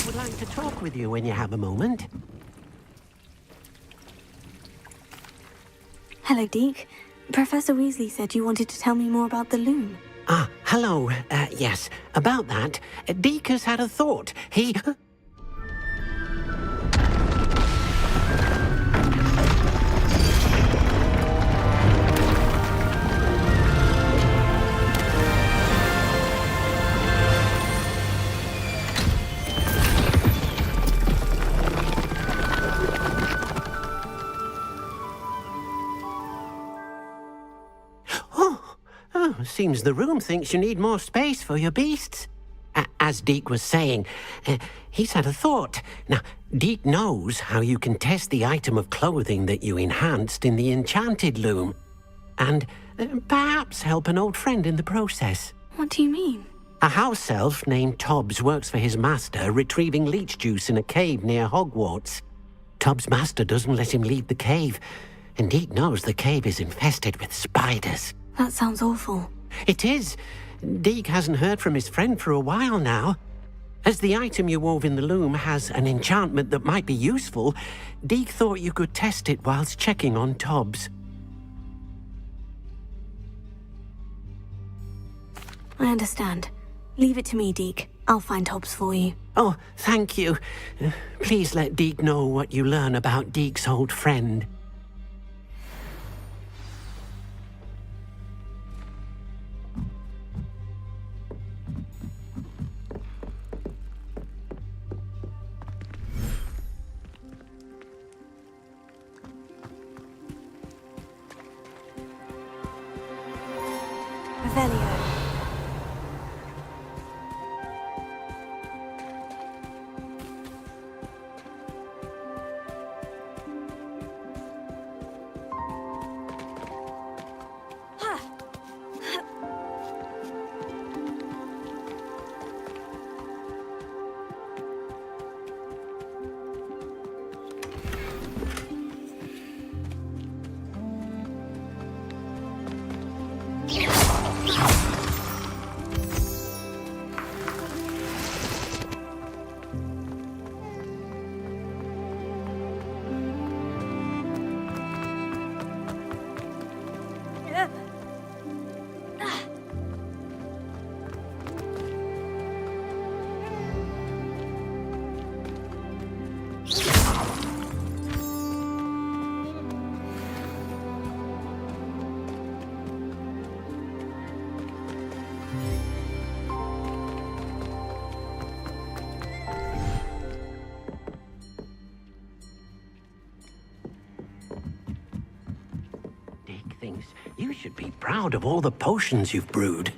Would like to talk with you when you have a moment. Hello, Deke. Professor Weasley said you wanted to tell me more about the loom. Ah, hello. Yes, about that. Deke has had a thought. He... Seems the room thinks you need more space for your beasts. As Deke was saying, he's had a thought. Now, Deke knows how you can test the item of clothing that you enhanced in the enchanted loom. And perhaps help an old friend in the process. What do you mean? A house elf named Tobbs works for his master, retrieving leech juice in a cave near Hogwarts. Tobbs' master doesn't let him leave the cave, and Deke knows the cave is infested with spiders. That sounds awful. It is. Deke hasn't heard from his friend for a while now. As the item you wove in the loom has an enchantment that might be useful, Deke thought you could test it whilst checking on Tobbs. I understand. Leave it to me, Deke. I'll find Tobbs for you. Oh, thank you. Please let Deke know what you learn about Deke's old friend. Revelio. thinks you should be proud of all the potions you've brewed.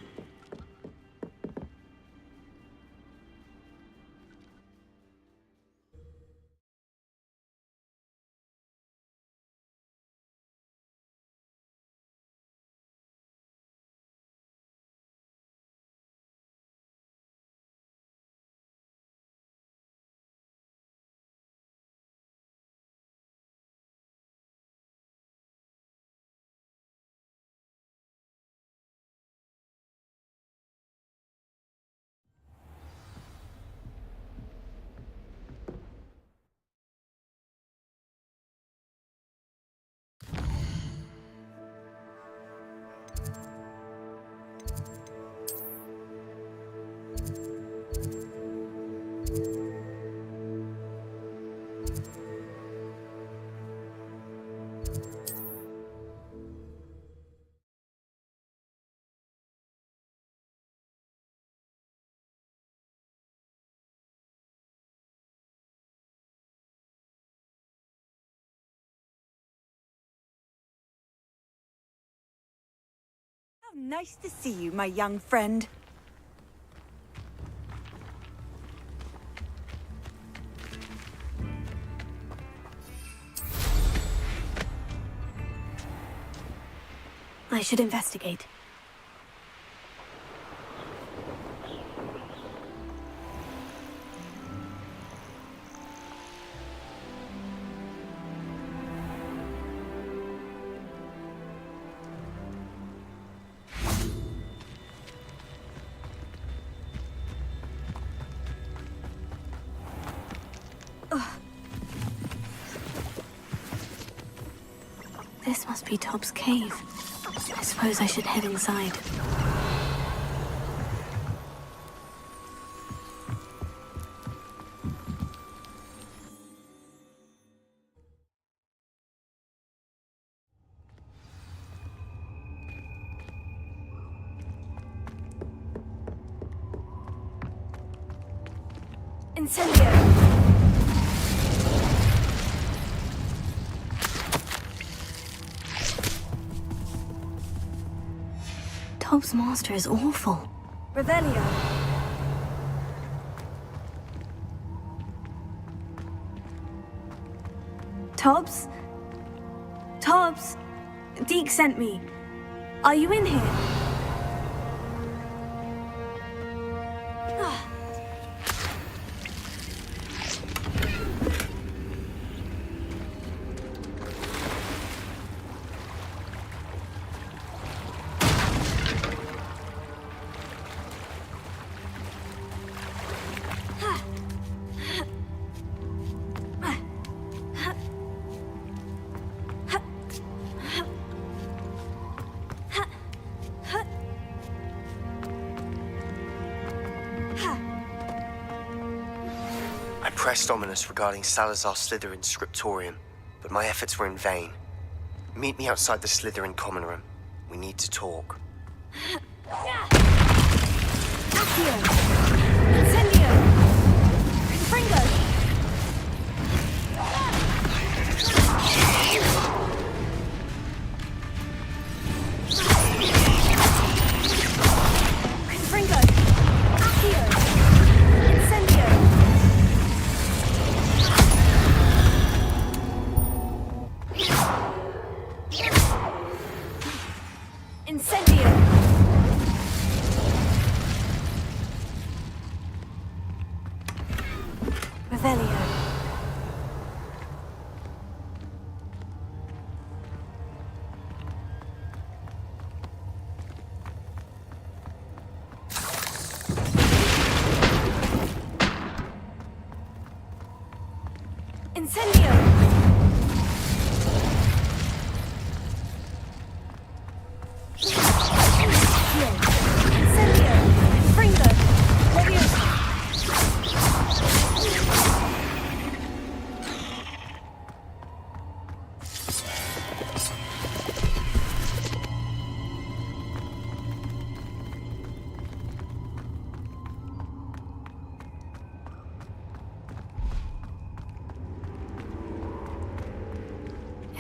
How nice to see you, my young friend. I should investigate. This must be Tob's cave. I suppose I should head inside. Incendio! Tob's master is awful. Revelio. Tobbs? Tobbs? Deke sent me. Are you in here? I pressed Ominous regarding Salazar Slytherin's scriptorium, but my efforts were in vain. Meet me outside the Slytherin common room. We need to talk. Accio! Incendio! Confringo! Confringo! Accio! Incendio! Incendio!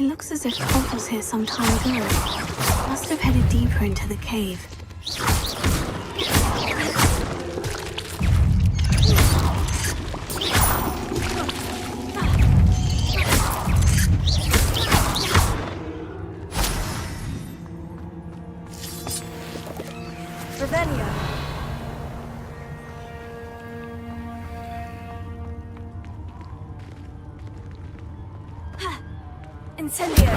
looks as if Holt was here some time ago. Must have headed deeper into the cave. Revelio. Incendio.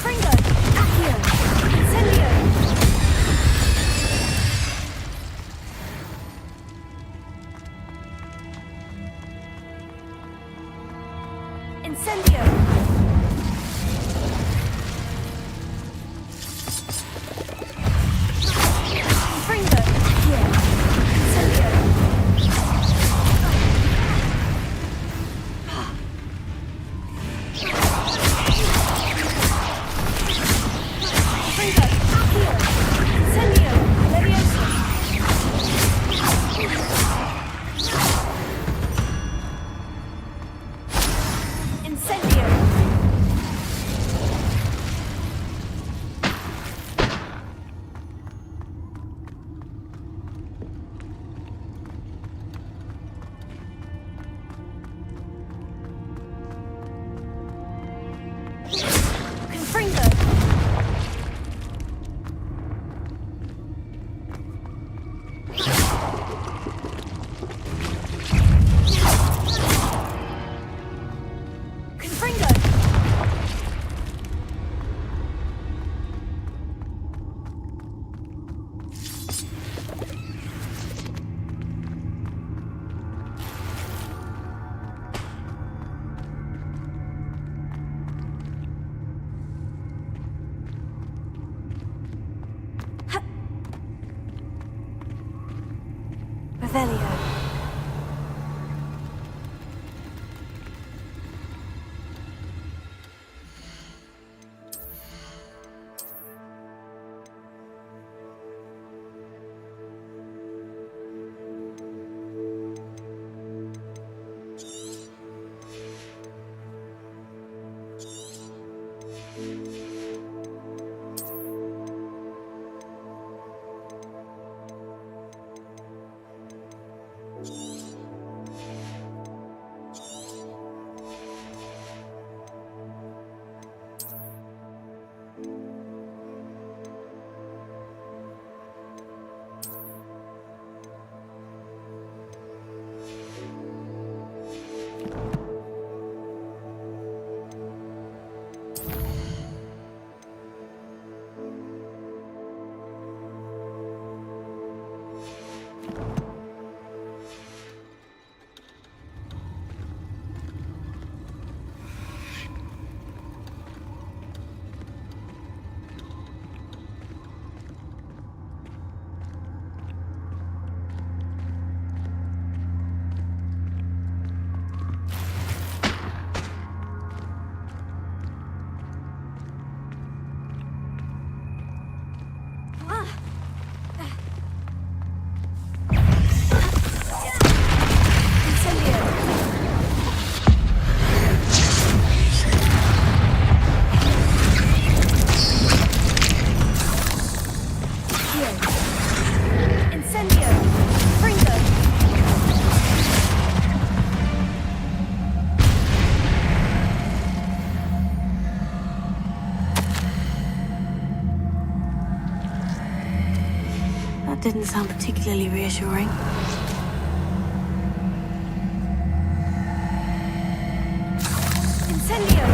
Fringo. Accio. Incendio. Incendio. Fringo. Accio. Incendio. Revelio. Didn't sound particularly reassuring. Incendio!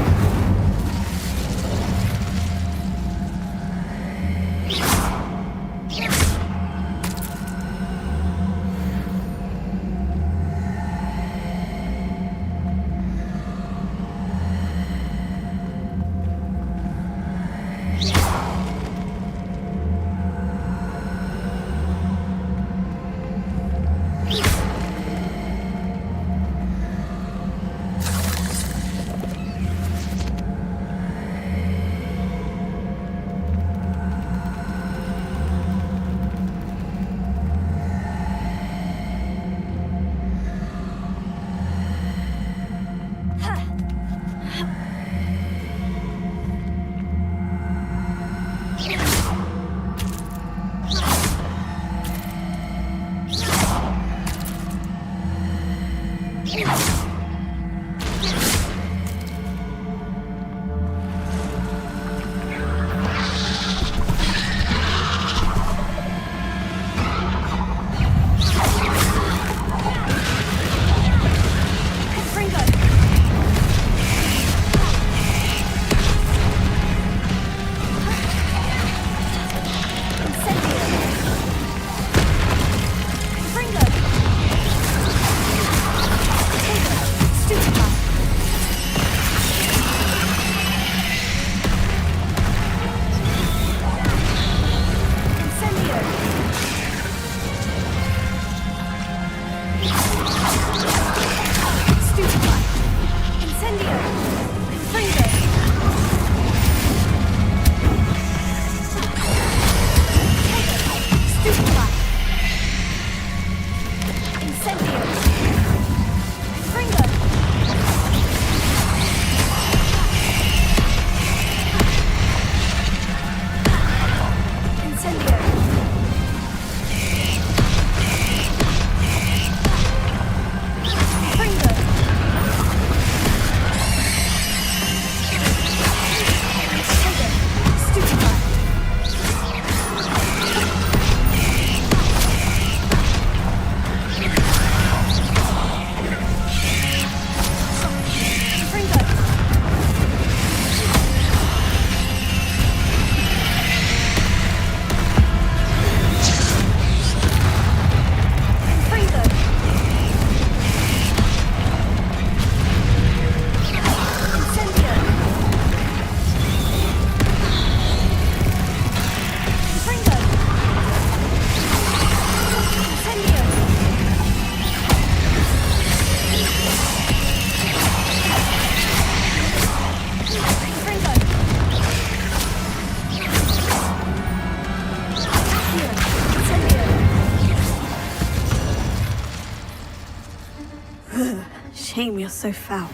Shame you're so foul.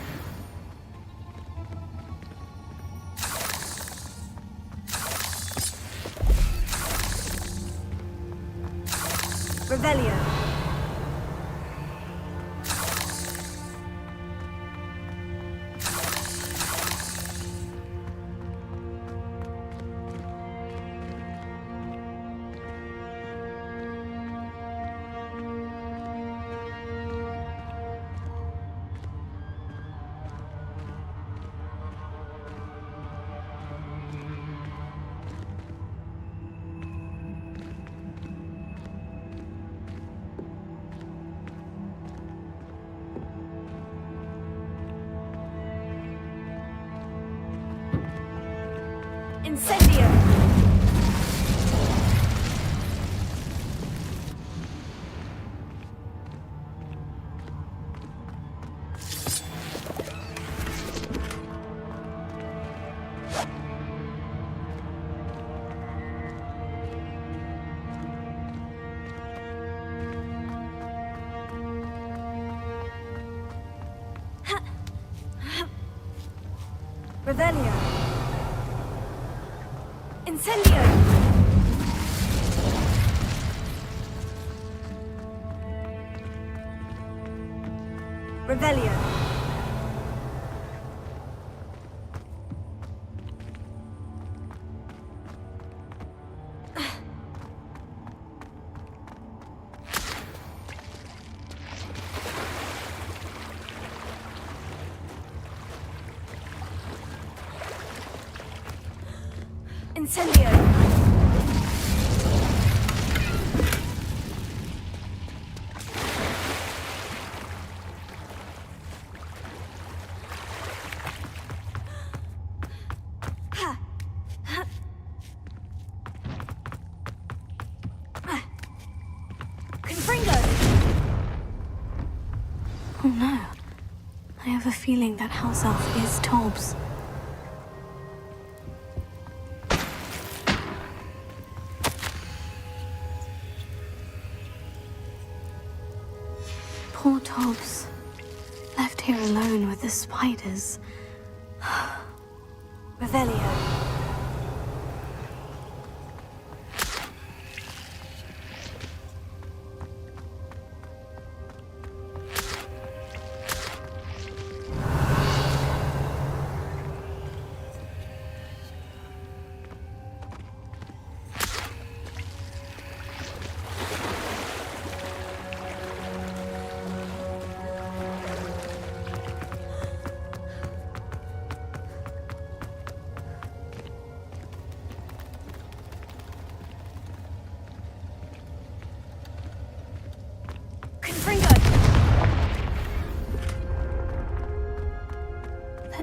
Revelio. Incendio! Revelio! Incendio! Revelio. Incendio! Oh no. I have a feeling that house elf is Tobbs. Poor Tobbs. Left here alone with the spiders. Revelio.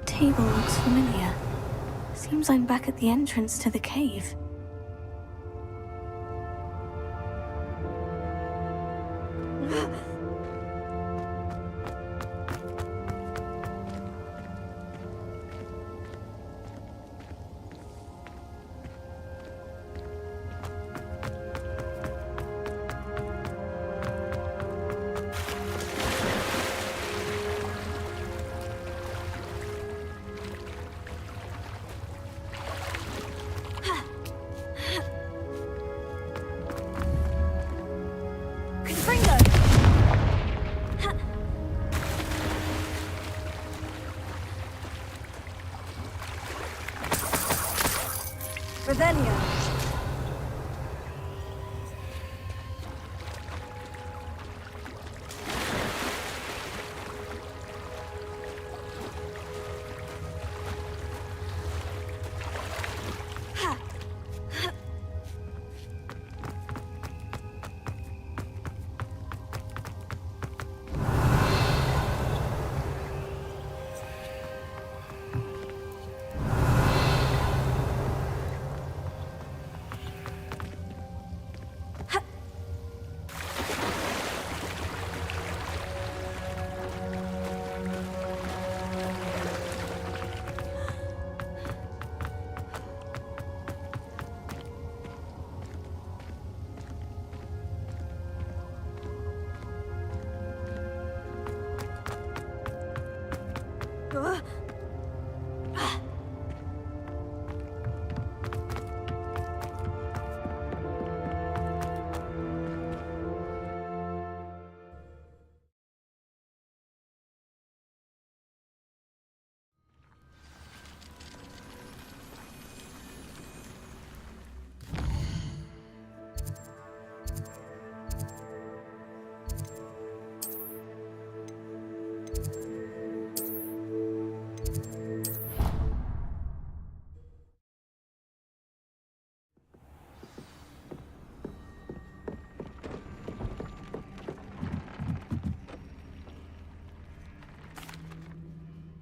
That table looks familiar. Seems I'm back at the entrance to the cave. Revelio.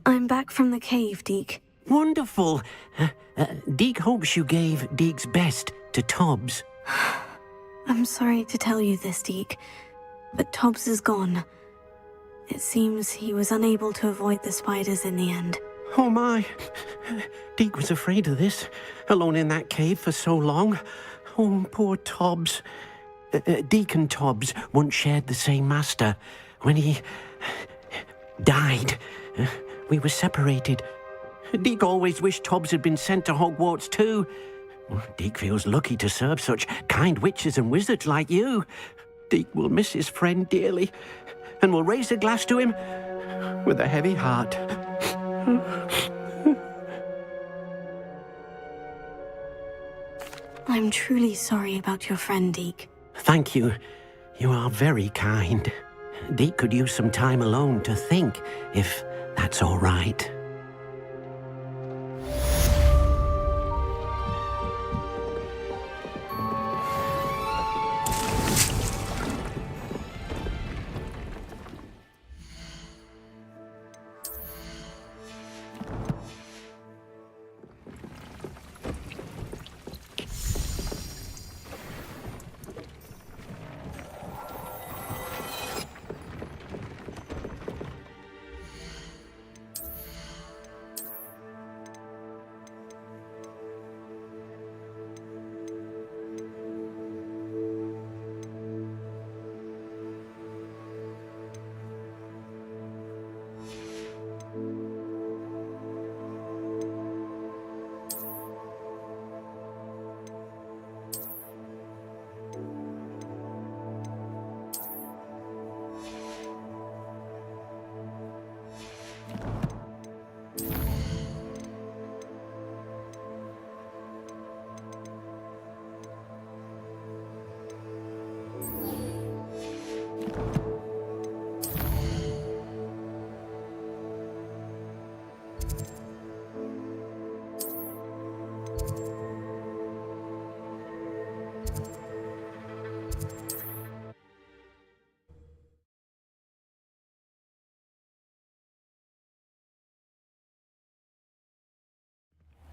I'm back from the cave, Deke. Wonderful. Deke hopes you gave Deke's best to Tobbs. I'm sorry to tell you this, Deke, but Tobbs is gone. It seems he was unable to avoid the spiders in the end. Oh my. Deke was afraid of this, alone in that cave for so long. Oh, poor Tobbs. Deke and Tobbs once shared the same master. When he died, we were separated. Deke always wished Tobbs had been sent to Hogwarts too. Deke feels lucky to serve such kind witches and wizards like you. Deke will miss his friend dearly, and will raise a glass to him with a heavy heart. I'm truly sorry about your friend, Deke. Thank you. You are very kind. Deke could use some time alone to think, if that's all right.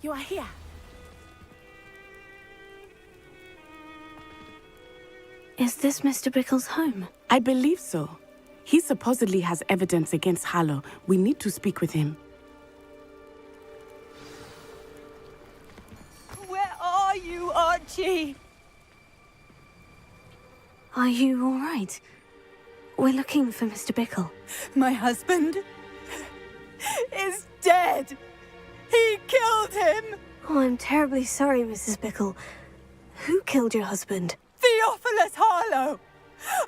You are here. Is this Mr. Bickle's home? I believe so. He supposedly has evidence against Harlow. We need to speak with him. Where are you, Archie? Are you all right? We're looking for Mr. Bickle. My husband is dead. He killed him. Oh, I'm terribly sorry, Mrs. Bickle. Who killed your husband? Theophilus Harlow.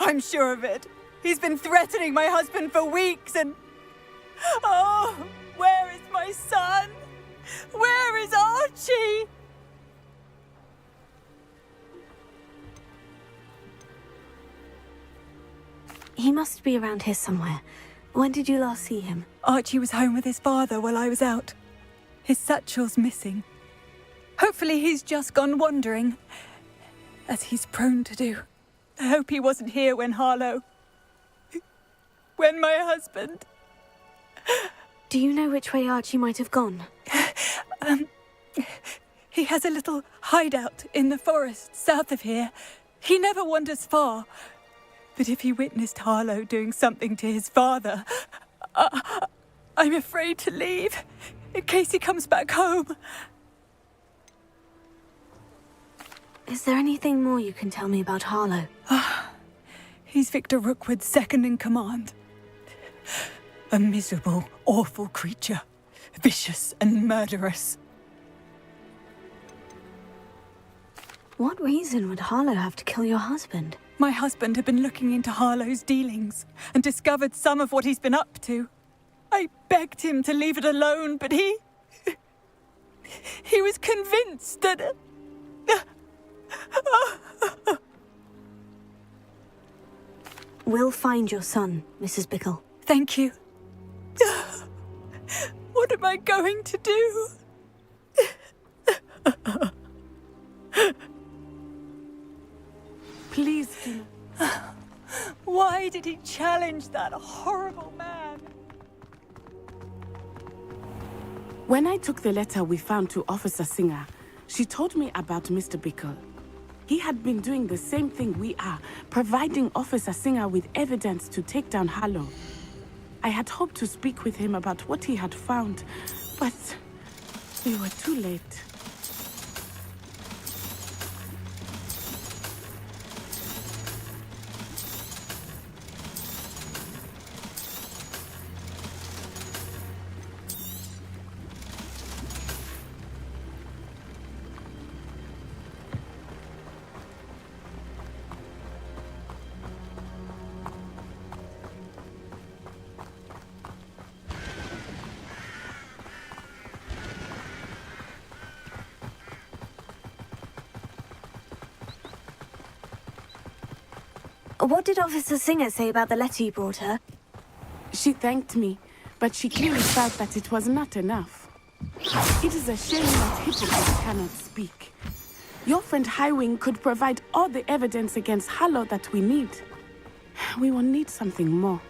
I'm sure of it. He's been threatening my husband for weeks and... Oh, where is my son? Where is Archie? He must be around here somewhere. When did you last see him? Archie was home with his father while I was out. His satchel's missing. Hopefully he's just gone wandering, as he's prone to do. I hope he wasn't here when Harlow... when my husband... Do you know which way Archie might have gone? He has a little hideout in the forest south of here. He never wanders far. But if he witnessed Harlow doing something to his father, I'm afraid to leave, in case he comes back home. Is there anything more you can tell me about Harlow? He's Victor Rookwood's second in command. A miserable, awful creature. Vicious and murderous. What reason would Harlow have to kill your husband? My husband had been looking into Harlow's dealings and discovered some of what he's been up to. I begged him to leave it alone, but he was convinced that... We'll find your son, Mrs. Bickle. Thank you. What am I going to do? Please do. Why did he challenge that horrible man? When I took the letter we found to Officer Singer, she told me about Mr. Bickle. He had been doing the same thing we are, providing Officer Singer with evidence to take down Harlow. I had hoped to speak with him about what he had found, but we were too late. What did Officer Singer say about the letter you brought her? She thanked me, but she clearly felt that it was not enough. It is a shame that hypocrites cannot speak. Your friend Highwing could provide all the evidence against Harlow that we need. We will need something more.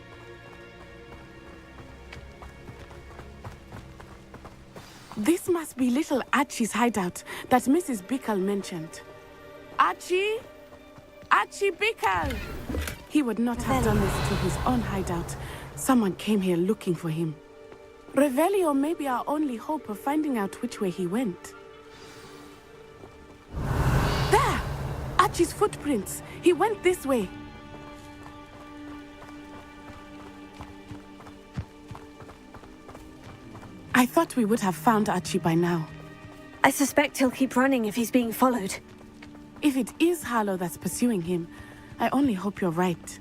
This must be little Archie's hideout that Mrs. Bickle mentioned. Archie? Archie Bickle! He would not have done this to his own hideout. Someone came here looking for him. Revelio may be our only hope of finding out which way he went. There! Archie's footprints. He went this way. I thought we would have found Archie by now. I suspect he'll keep running if he's being followed. If it is Harlow that's pursuing him, I only hope you're right.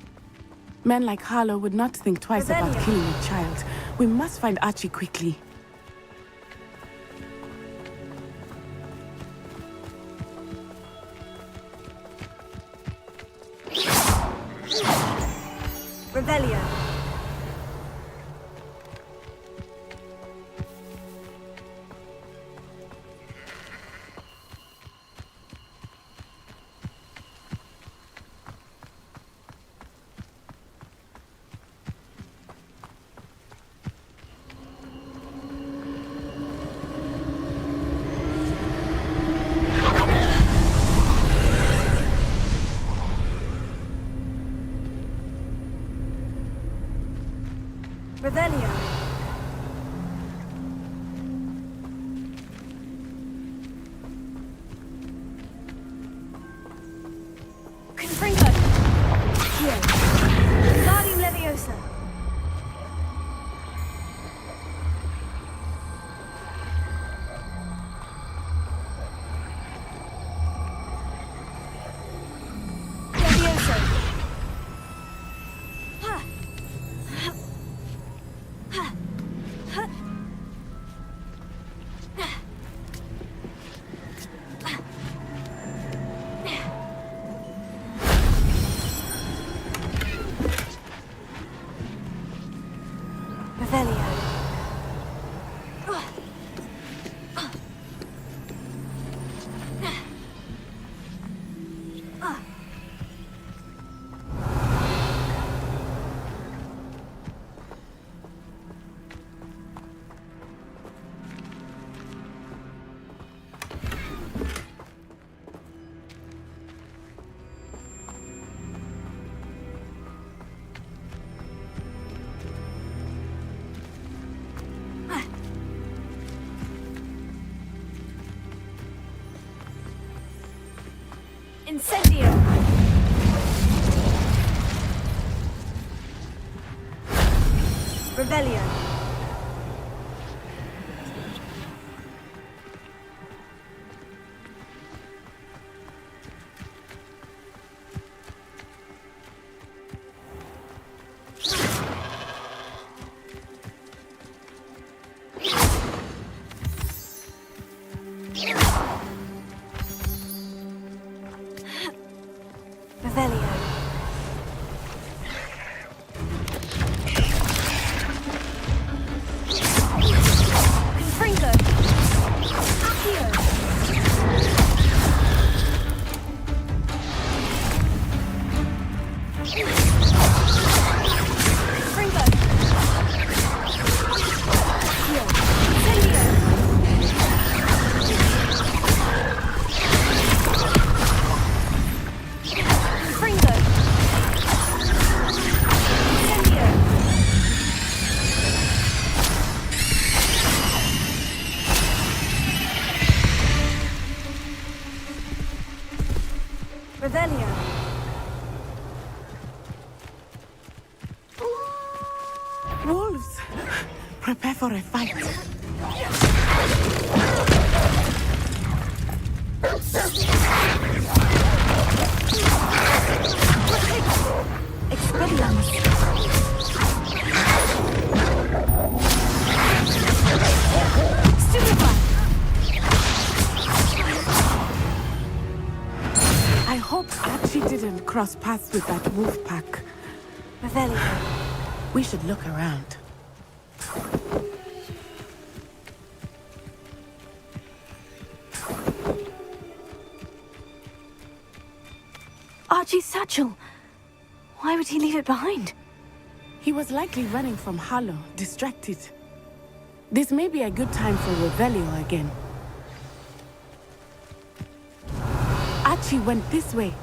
Men like Harlow would not think twice about killing a child. We must find Archie quickly. Revelio. Revelio. Confringo. Here. Wingardium Leviosa. Leviosa. Ha. Ha. Ha. Revelio. Incendio! Revelio. Revelio. Confringo. Accio. Confringo. Accio. Incendio. Confringo. Incendio. Revelio. Wolves! Prepare for a fight. Expelliarmus. Stupefy. I hope Archie didn't cross paths with that wolf pack. Revelio. We should look around. Archie's satchel. Why would he leave it behind? He was likely running from Harlow, distracted. This may be a good time for Revelio again. Archie went this way.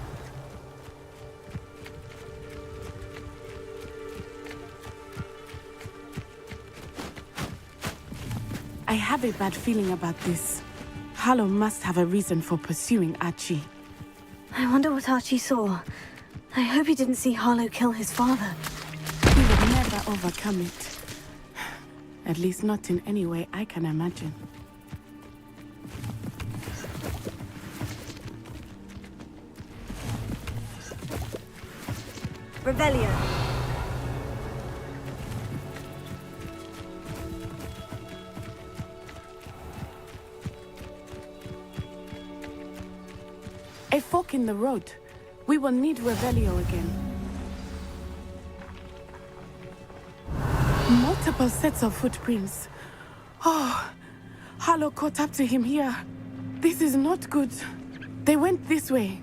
I have a bad feeling about this. Harlow must have a reason for pursuing Archie. I wonder what Archie saw. I hope he didn't see Harlow kill his father. He would never overcome it. At least not in any way I can imagine. Revelio. A fork in the road. We will need Revelio again. Multiple sets of footprints. Oh, Harlow caught up to him here. This is not good. They went this way.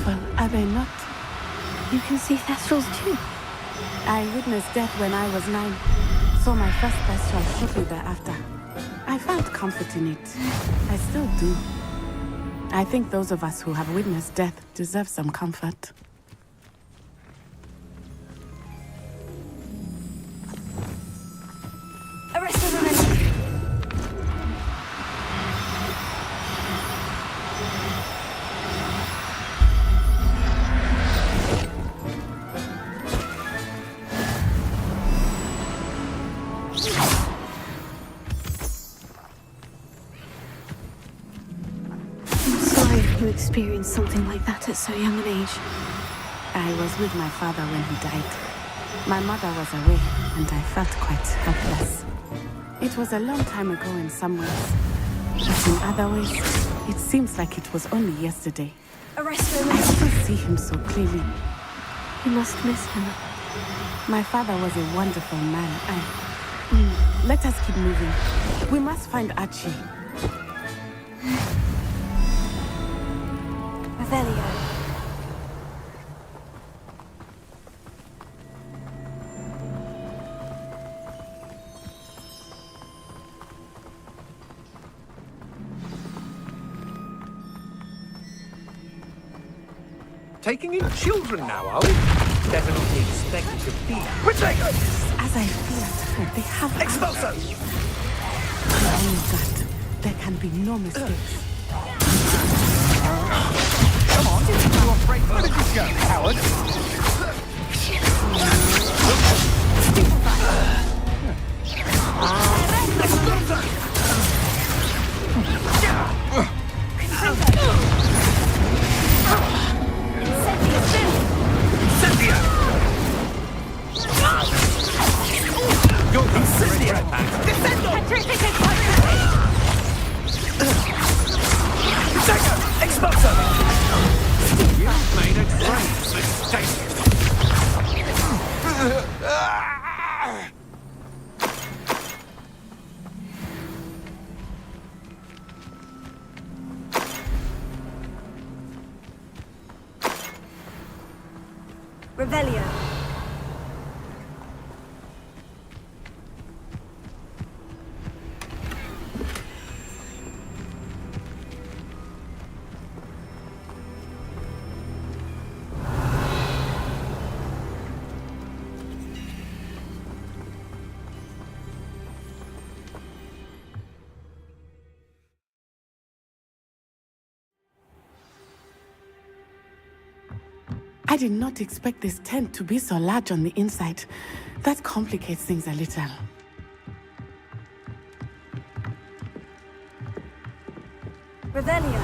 beautiful, are they not? You can see Thestrals too. I witnessed death when I was 9. Saw my first Thestral shortly thereafter. I found comfort in it. I still do. I think those of us who have witnessed death deserve some comfort. Arrest everyone! You experienced something like that at so young an age. I was with my father when he died. My mother was away, and I felt quite helpless. It was a long time ago in some ways, but in other ways, it seems like it was only yesterday. Arrest him! I still see him so clearly. You must miss him. My father was a wonderful man. Let us keep moving. We must find Archie. Revelio. Taking in children now, are we? Better not be expected to be. Protego! As I feared, they have Expulso! only that. There can be no mistakes. Come on, you operate. Where did you go, coward? Cynthia! You're the Cynthia! Expulso! You made a great mistake. Revelio. I did not expect this tent to be so large on the inside. That complicates things a little. Revelio.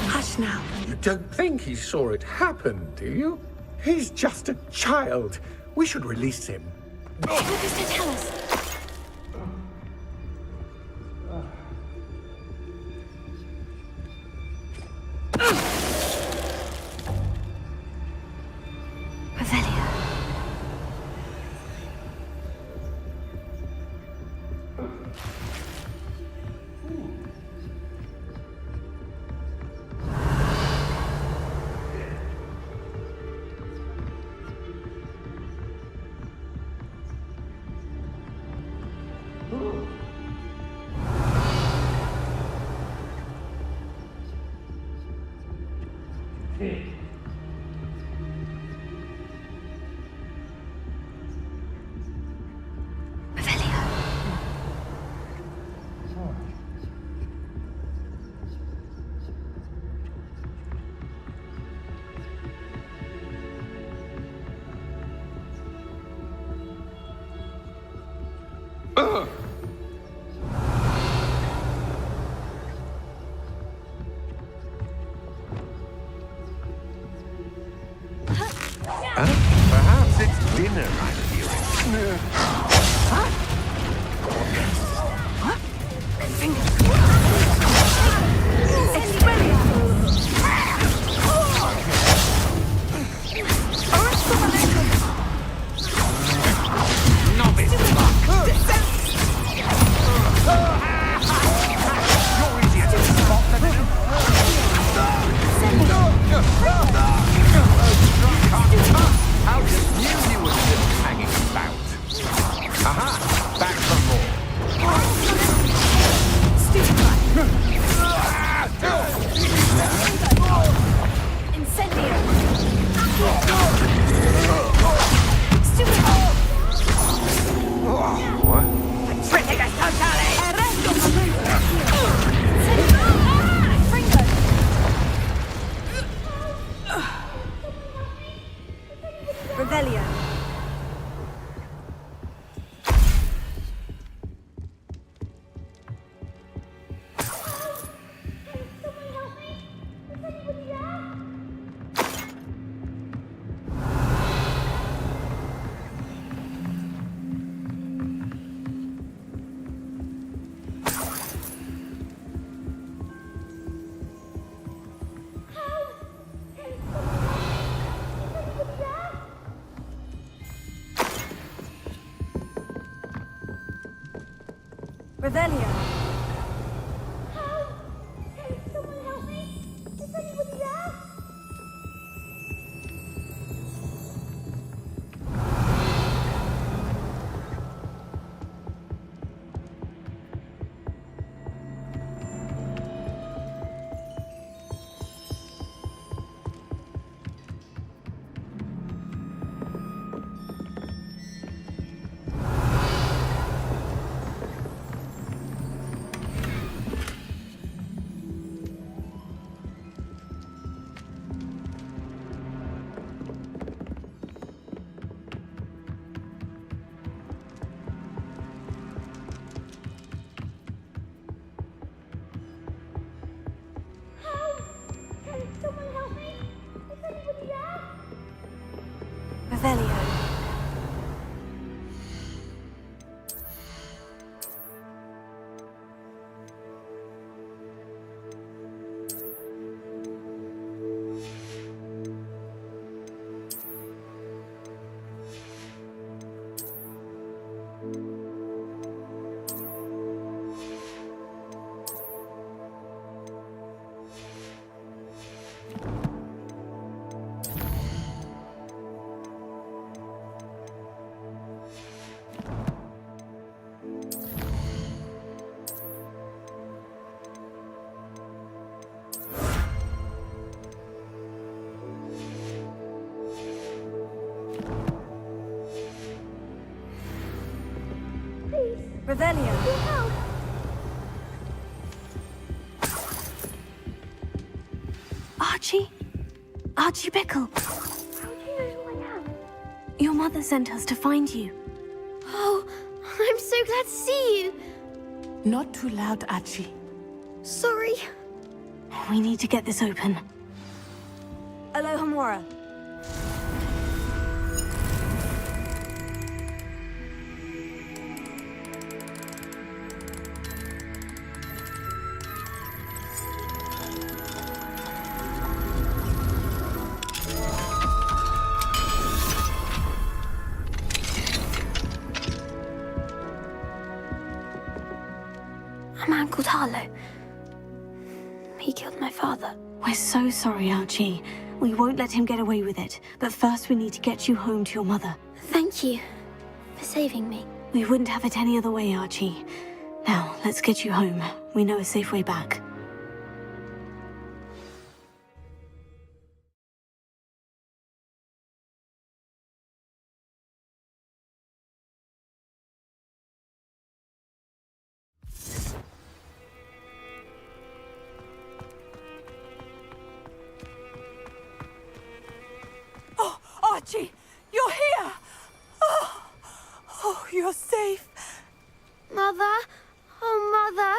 Hush now. You don't think he saw it happen, do you? He's just a child. We should release him. What does it tell us? Revelio. Perhaps it's dinner I'm hearing. Revelio. Revelio. Revelio. Revelio. Archie? Archie Bickle. How do you know who I am? Your mother sent us to find you. Oh, I'm so glad to see you. Not too loud, Archie. Sorry. We need to get this open. Aloha Mora. A man called Harlow. He killed my father. We're so sorry, Archie. We won't let him get away with it. But first we need to get you home to your mother. Thank you for saving me. We wouldn't have it any other way, Archie. Now, let's get you home. We know a safe way back. Oh, Archie, you're here! Oh, you're safe. Mother? Oh, Mother.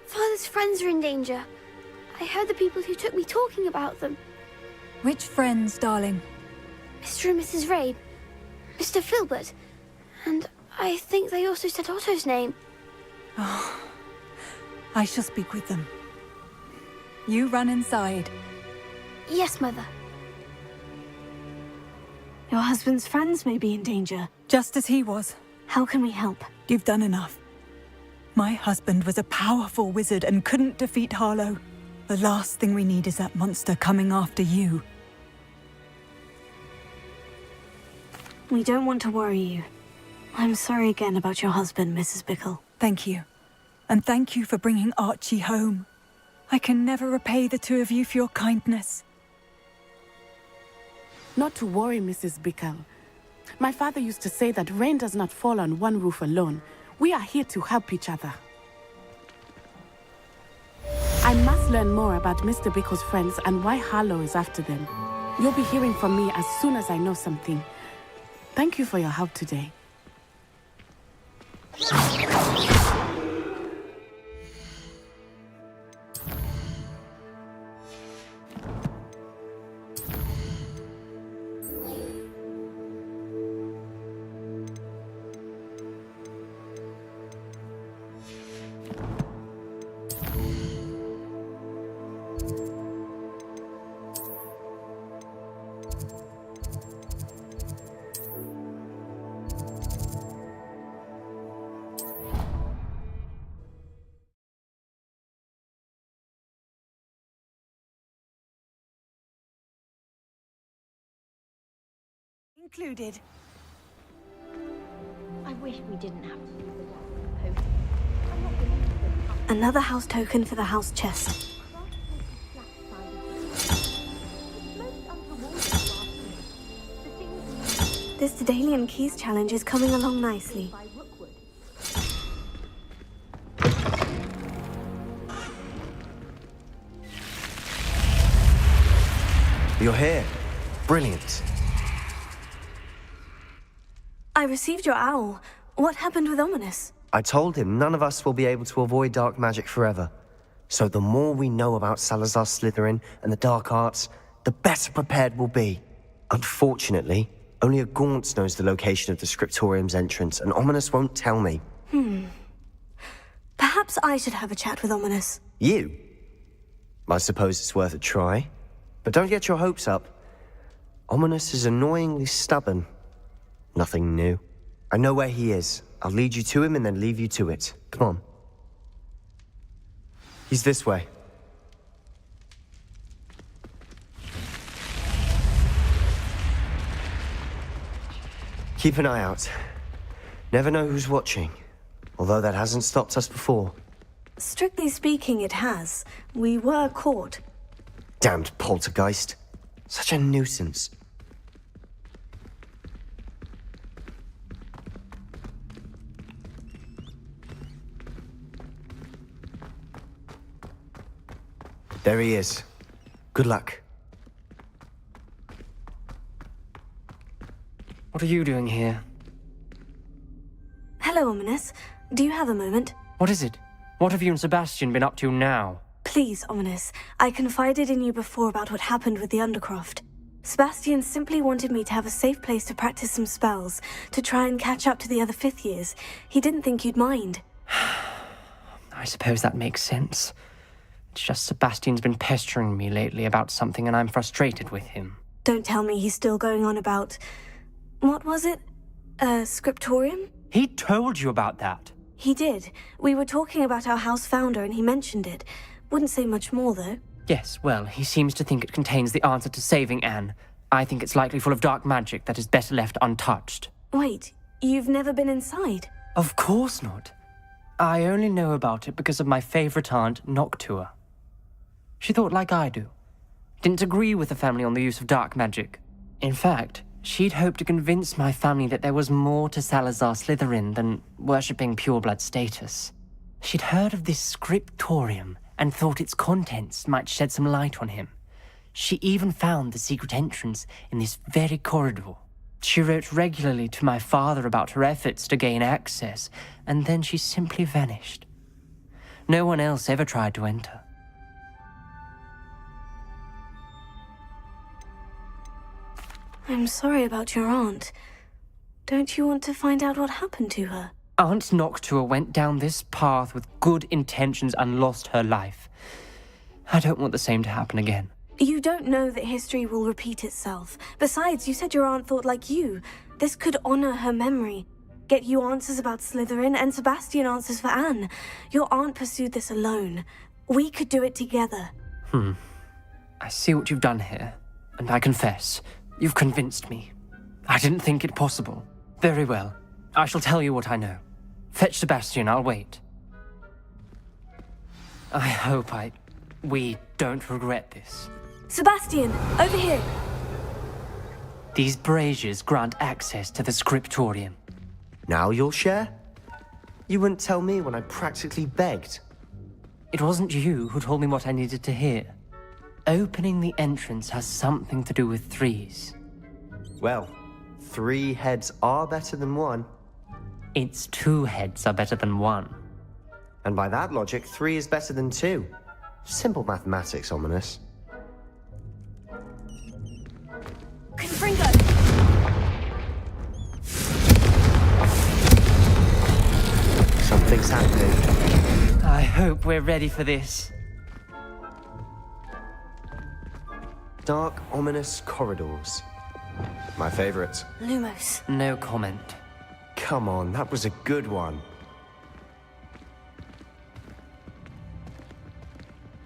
Father's friends are in danger. I heard the people who took me talking about them. Which friends, darling? Mr. and Mrs. Rabe, Mr. Filbert, and I think they also said Otto's name. I shall speak with them. You run inside. Yes, Mother. Your husband's friends may be in danger. Just as he was. How can we help? You've done enough. My husband was a powerful wizard and couldn't defeat Harlow. The last thing we need is that monster coming after you. We don't want to worry you. I'm sorry again about your husband, Mrs. Bickle. Thank you. And thank you for bringing Archie home. I can never repay the two of you for your kindness. Not to worry, Mrs. Bickle. My father used to say that rain does not fall on one roof alone. We are here to help each other. I must learn more about Mr. Bickle's friends and why Harlow is after them. You'll be hearing from me as soon as I know something. Thank you for your help today. Included. I wish we didn't have to use the potion. I'm not believing Another house token for the house chest. This Daedalian Keys challenge is coming along nicely. You're here. Brilliant. I received your owl. What happened with Ominous? I told him none of us will be able to avoid dark magic forever. So the more we know about Salazar Slytherin and the dark arts, the better prepared we'll be. Unfortunately, only a Gaunt knows the location of the Scriptorium's entrance, and Ominous won't tell me. Perhaps I should have a chat with Ominous. You? I suppose it's worth a try. But don't get your hopes up. Ominous is annoyingly stubborn. Nothing new. I know where he is. I'll lead you to him and then leave you to it. Come on. He's this way. Keep an eye out. Never know who's watching. Although that hasn't stopped us before. Strictly speaking, it has. We were caught. Damned poltergeist. Such a nuisance. There he is. Good luck. What are you doing here? Hello, Ominous. Do you have a moment? What is it? What have you and Sebastian been up to now? Please, Ominous. I confided in you before about what happened with the Undercroft. Sebastian simply wanted me to have a safe place to practice some spells, to try and catch up to the other fifth years. He didn't think you'd mind. I suppose that makes sense. It's just Sebastian's been pestering me lately about something and I'm frustrated with him. Don't tell me he's still going on about... What was it? Scriptorium? He told you about that? He did. We were talking about our house founder and he mentioned it. Wouldn't say much more, though. Yes, well, he seems to think it contains the answer to saving Anne. I think it's likely full of dark magic that is better left untouched. Wait, you've never been inside? Of course not. I only know about it because of my favorite aunt, Noctua. She thought like I do. Didn't agree with the family on the use of dark magic. In fact, she'd hoped to convince my family that there was more to Salazar Slytherin than worshipping pureblood status. She'd heard of this scriptorium and thought its contents might shed some light on him. She even found the secret entrance in this very corridor. She wrote regularly to my father about her efforts to gain access, and then she simply vanished. No one else ever tried to enter. I'm sorry about your aunt. Don't you want to find out what happened to her? Aunt Noctua went down this path with good intentions and lost her life. I don't want the same to happen again. You don't know that history will repeat itself. Besides, you said your aunt thought like you. This could honor her memory. Get you answers about Slytherin and Sebastian answers for Anne. Your aunt pursued this alone. We could do it together. I see what you've done here, and I confess, you've convinced me. I didn't think it possible. Very well. I shall tell you what I know. Fetch Sebastian, I'll wait. I hope we don't regret this. Sebastian, over here! These braziers grant access to the scriptorium. Now you'll share? You wouldn't tell me when I practically begged. It wasn't you who told me what I needed to hear. opening the entrance has something to do with threes. Well, 3 heads are better than 1. Its 2 heads are better than 1. And by that logic, 3 is better than 2. Simple mathematics, Ominous. Confringo! Something's happening. I hope we're ready for this. Dark, ominous corridors. My favorite. Lumos. No comment. Come on, that was a good one.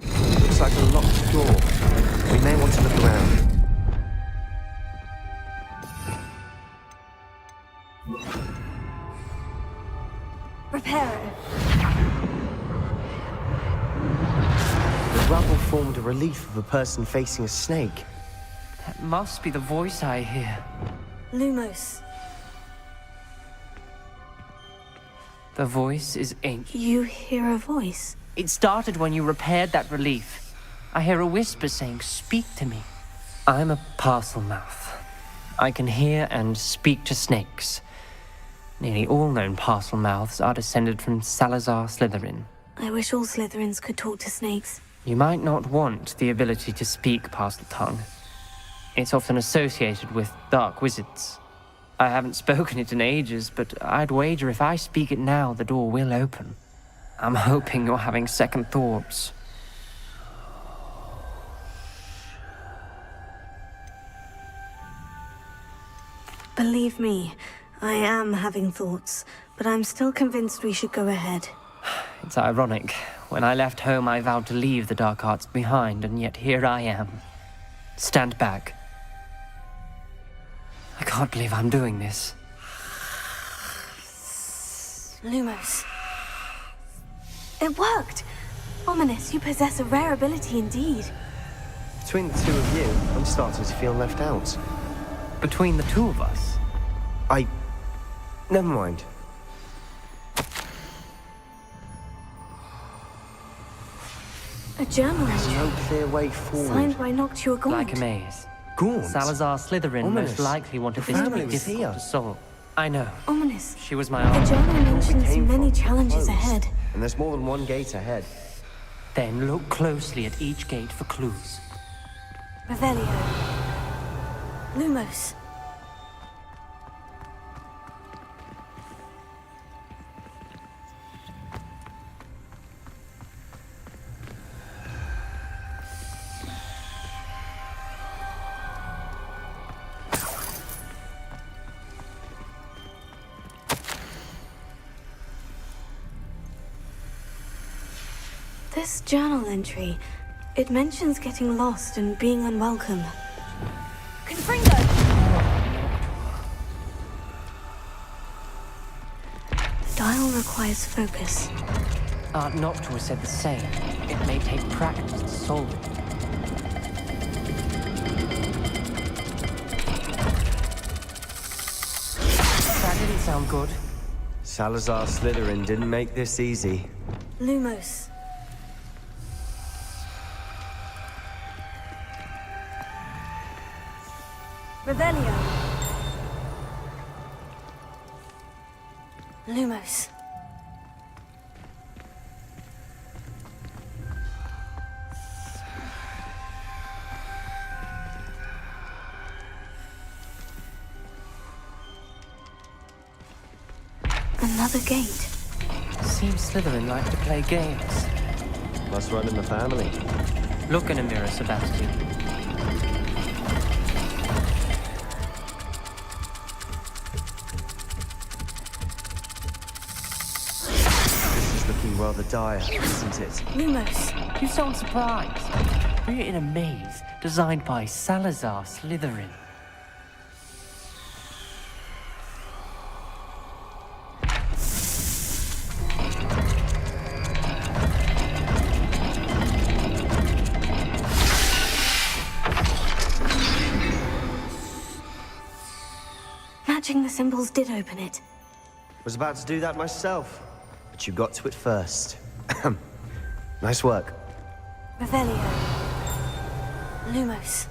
Looks like a locked door. We may want to look around. Reparo. The rubble formed a relief of a person facing a snake. That must be the voice I hear. Lumos. The voice is ancient. You hear a voice? It started when you repaired that relief. I hear a whisper saying, "Speak to me." I'm a parcel mouth. I can hear and speak to snakes. Nearly all known parcel mouths are descended from Salazar Slytherin. I wish all Slytherins could talk to snakes. You might not want the ability to speak parcel tongue. It's often associated with dark wizards. I haven't spoken it in ages, but I'd wager if I speak it now, the door will open. I'm hoping you're having second thoughts. Believe me, I am having thoughts, but I'm still convinced we should go ahead. It's ironic. When I left home, I vowed to leave the dark arts behind, and yet here I am. Stand back. I can't believe I'm doing this. Lumos. It worked! Ominous, you possess a rare ability indeed. Between the 2 of you, I'm starting to feel left out. Between the 2 of us? Never mind. A journal There's entry. no clear way forward. Signed by Noctua Gaunt. Like a maze. Gaunt? Salazar Slytherin Ominous. most likely wanted The this to family be was difficult here. to solve. I know. Ominous. She was my The aunt. journal Where we mentions came many from, challenges closed. ahead. And there's more than 1 gate ahead. Then look closely at each gate for clues. Revelio. Lumos. This journal entry, it mentions getting lost and being unwelcome. Confringo! The dial requires focus. Aunt Noctua said the same. It may take practice to solve it. That didn't sound good. Salazar Slytherin didn't make this easy. Lumos. Revelio. Lumos. Another gate. Seems Slytherin like to play games. Must run in the family. Look in a mirror, Sebastian. This is looking rather dire, isn't it? Lumos. You sound surprised. We're in a maze designed by Salazar Slytherin. Matching the symbols did open it. Was about to do that myself, but you got to it first. Nice work. Revelio. Lumos.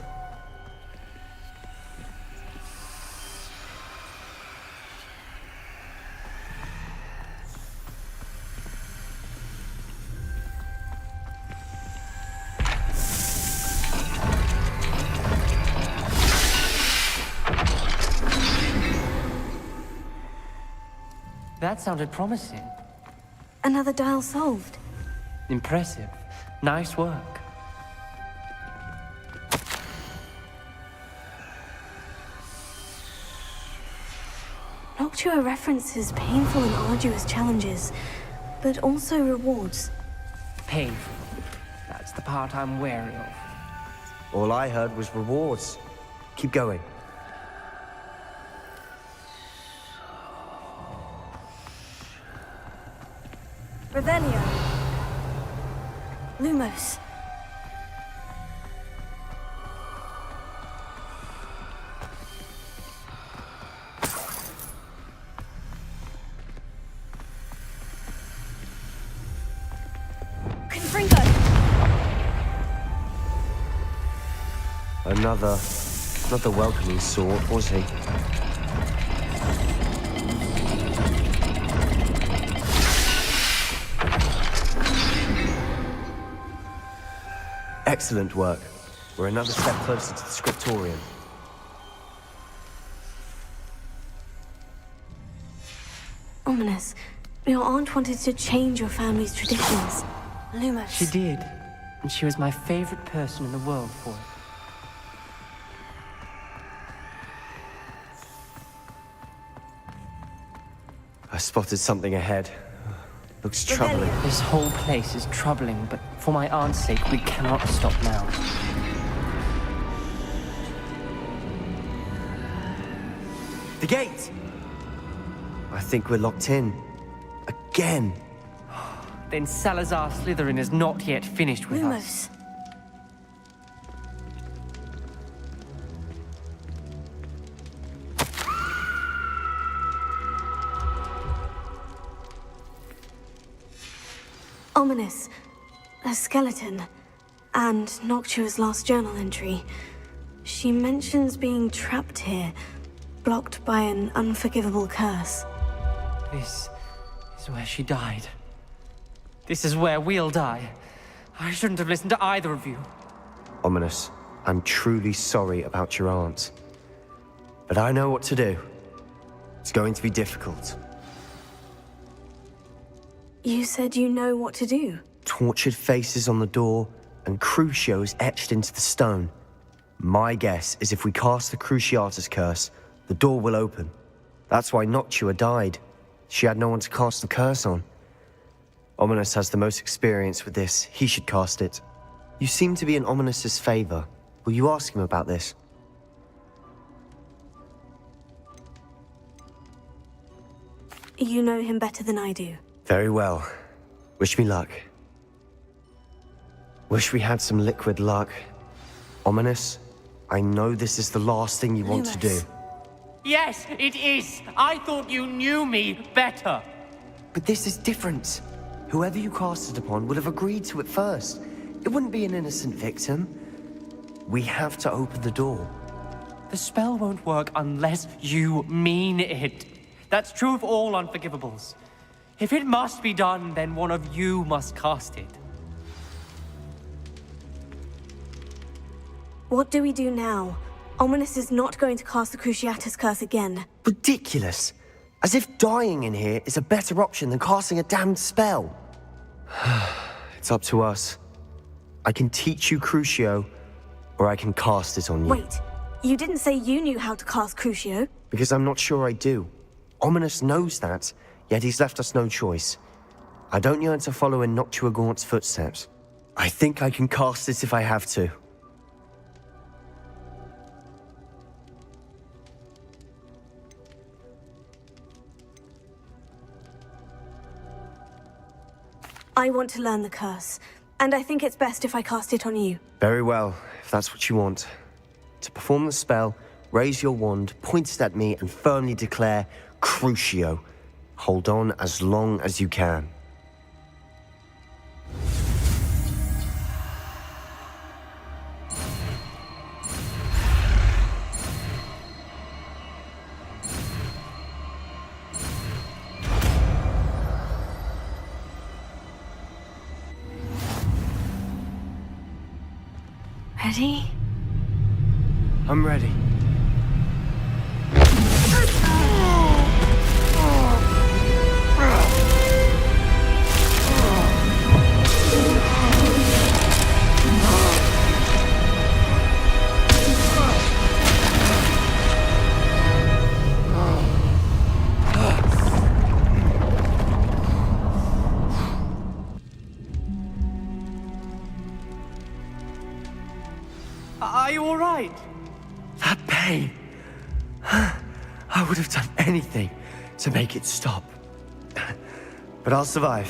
That sounded promising. Another dial solved. Impressive. Nice work. Noctua references painful and arduous challenges, but also rewards. Painful. That's the part I'm wary of. All I heard was rewards. Keep going. Revelio. Lumos. Confringo. Not the welcoming sort, was he? Excellent work. We're another step closer to the scriptorium. Ominous. Your aunt wanted to change your family's traditions. Lumos. She did. And she was my favorite person in the world for it. I spotted something ahead. Looks troubling. This whole place is troubling, but for my aunt's sake, we cannot stop now. The gate! I think we're locked in. Again. Then Salazar Slytherin is not yet finished with us. Lumos. Ominous. A skeleton. And Noctua's last journal entry. She mentions being trapped here, blocked by an unforgivable curse. This is where she died. This is where we'll die. I shouldn't have listened to either of you. Ominous, I'm truly sorry about your aunt. But I know what to do. It's going to be difficult. You said you know what to do. Tortured faces on the door, and Crucios etched into the stone. My guess is if we cast the Cruciatus curse, the door will open. That's why Noctua died. She had no one to cast the curse on. Ominous has the most experience with this. He should cast it. You seem to be in Ominous's favor. Will you ask him about this? You know him better than I do. Very well. Wish me luck. Wish we had some liquid luck. Ominous, I know this is the last thing you want to do. Yes, it is. I thought you knew me better. But this is different. Whoever you cast it upon would have agreed to it first. It wouldn't be an innocent victim. We have to open the door. The spell won't work unless you mean it. That's true of all unforgivables. If it must be done, then one of you must cast it. What do we do now? Ominous is not going to cast the Cruciatus curse again. Ridiculous. As if dying in here is a better option than casting a damned spell. It's up to us. I can teach you Crucio, or I can cast it on you. Wait, you didn't say you knew how to cast Crucio? Because I'm not sure I do. Ominous knows that, yet he's left us no choice. I don't yearn to follow in Noctua Gaunt's footsteps. I think I can cast it if I have to. I want to learn the curse, and I think it's best if I cast it on you. Very well, if that's what you want. To perform the spell, raise your wand, point it at me, and firmly declare, Crucio. Hold on as long as you can. Ready? I'm ready. Are you all right? That pain. I would have done anything to make it stop. But I'll survive.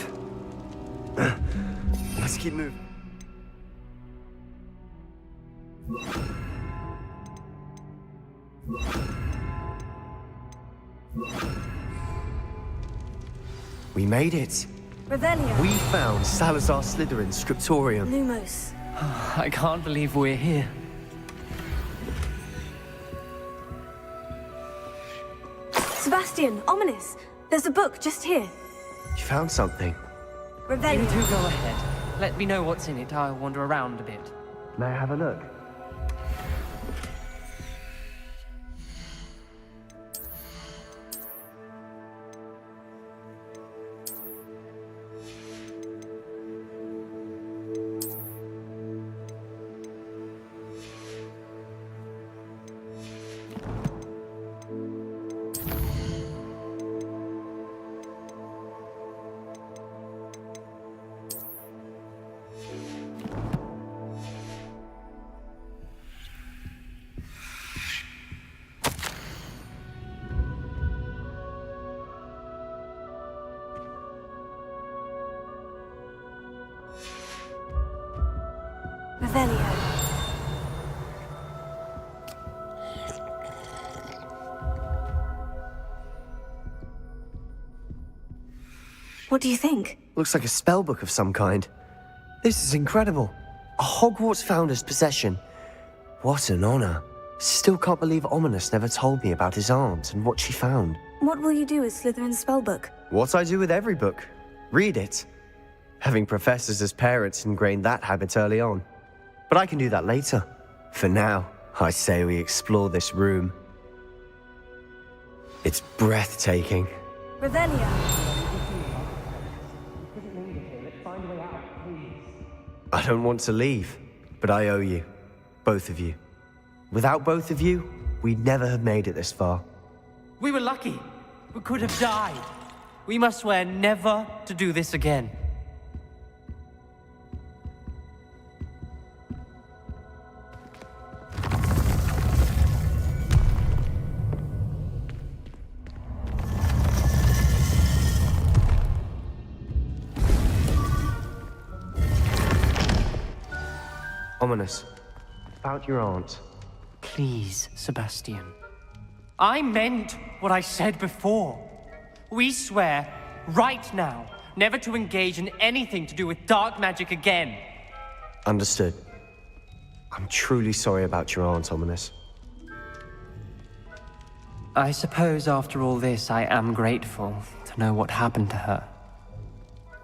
Let's keep moving. We made it. Revelio. We found Salazar Slytherin's scriptorium. Lumos. I can't believe we're here. Sebastian, ominous. There's a book just here. You found something. You Revelio. two go ahead. Let me know what's in it. I'll wander around a bit. May I have a look? Revelio. What do you think? Looks like a spellbook of some kind. This is incredible. A Hogwarts founder's possession. What an honor. Still can't believe Ominous never told me about his aunt and what she found. What will you do with Slytherin's spellbook? What I do with every book. Read it. Having professors as parents ingrained that habit early on. But I can do that later. For now, I say we explore this room. It's breathtaking. Revelio. I don't want to leave, but I owe you. Both of you. Without both of you, we'd never have made it this far. We were lucky. We could have died. We must swear never to do this again. Ominous. About your aunt. Please, Sebastian. I meant what I said before. We swear, right now, never to engage in anything to do with dark magic again. Understood. I'm truly sorry about your aunt, Ominous. I suppose after all this, I am grateful to know what happened to her.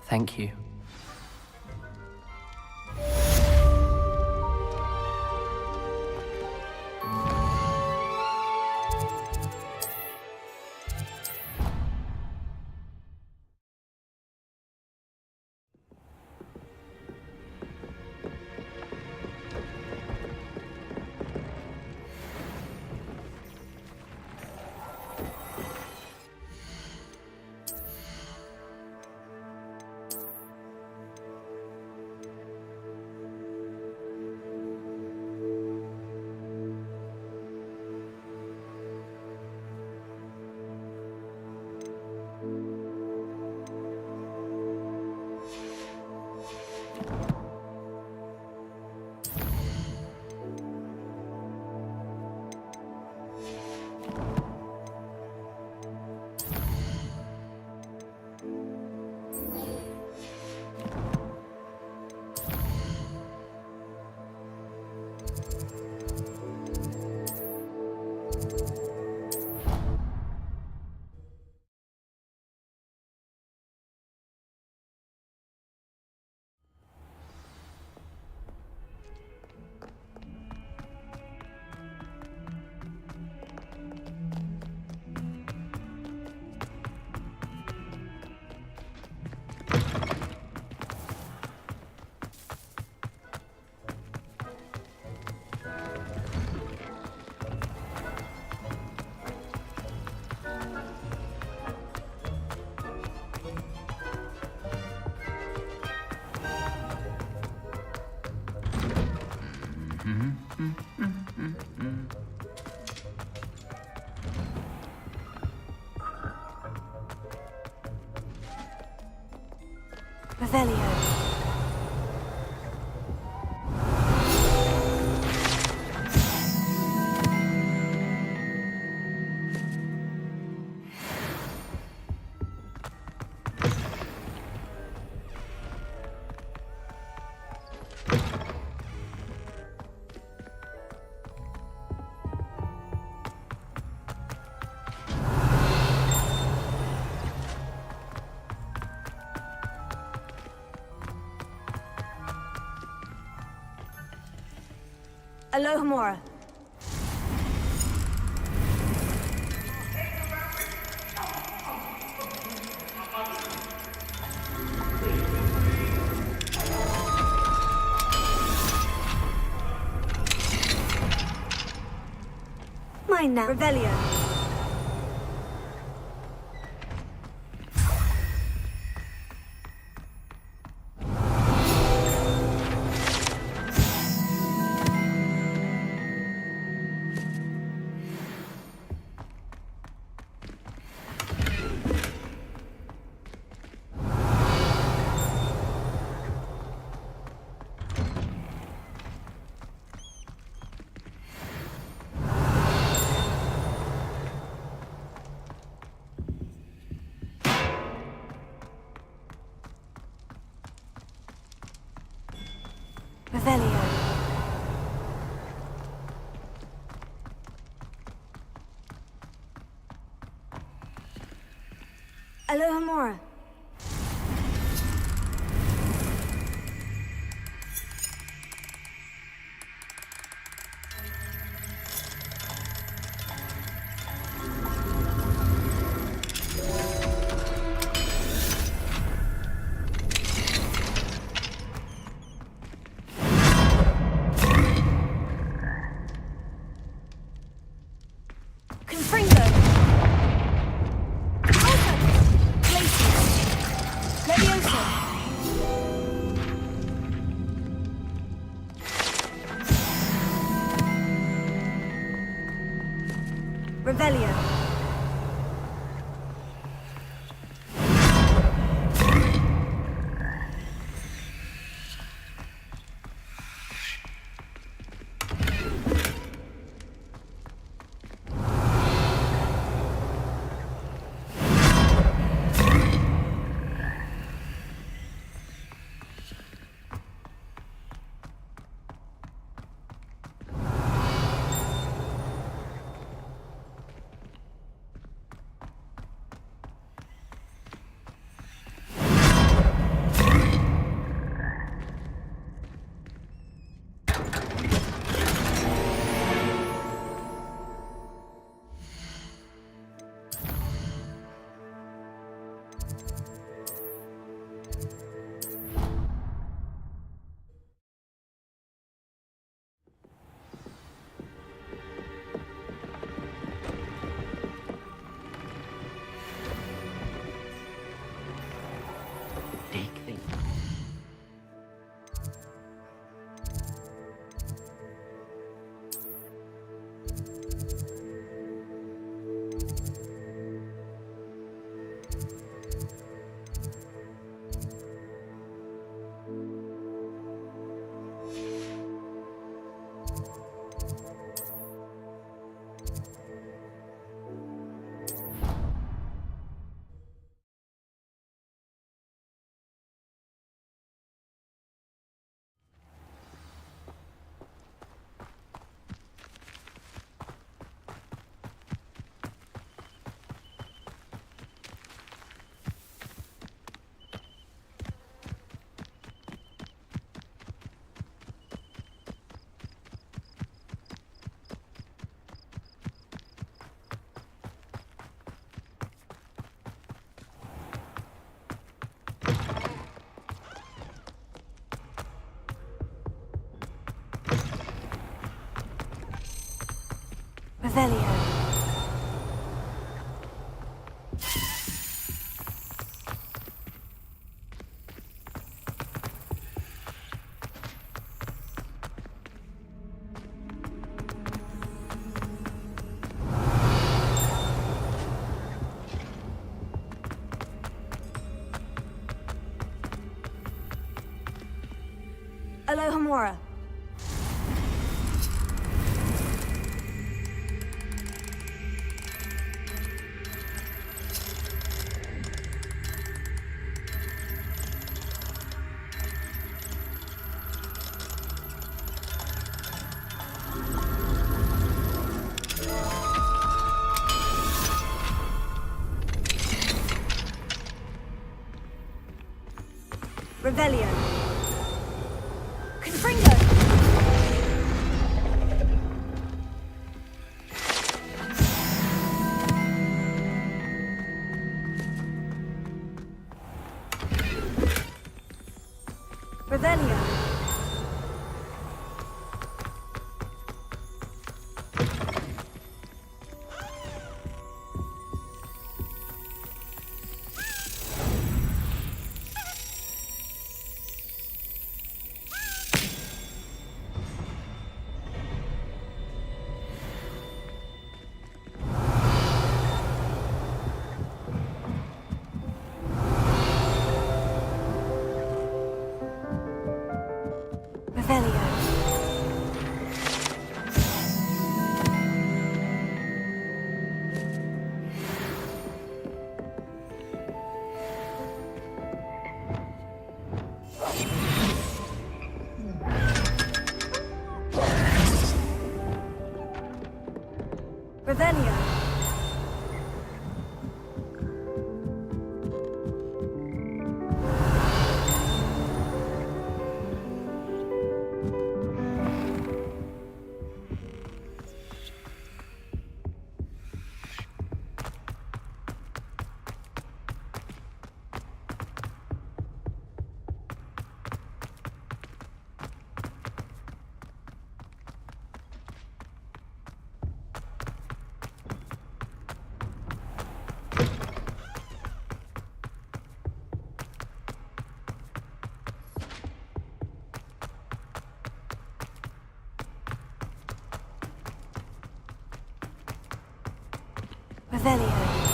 Thank you. Revelio. Alohomora. Mine now. Revelio. Revelio. Alohomora. Confringo. Alpha. Glacius. Alohomora. Revelio. Confringo! Revelio. Revelio. Revelio.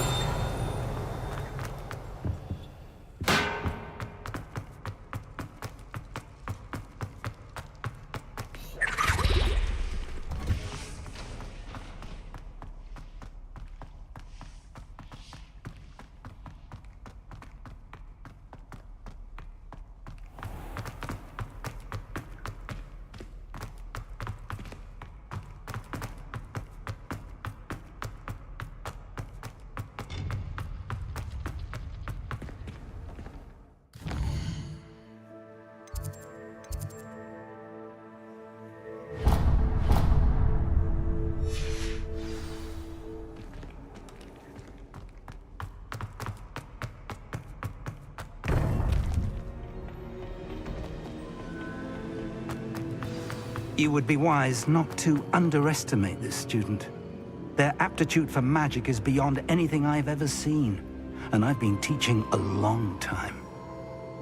You would be wise not to underestimate this student. Their aptitude for magic is beyond anything I've ever seen, and I've been teaching a long time.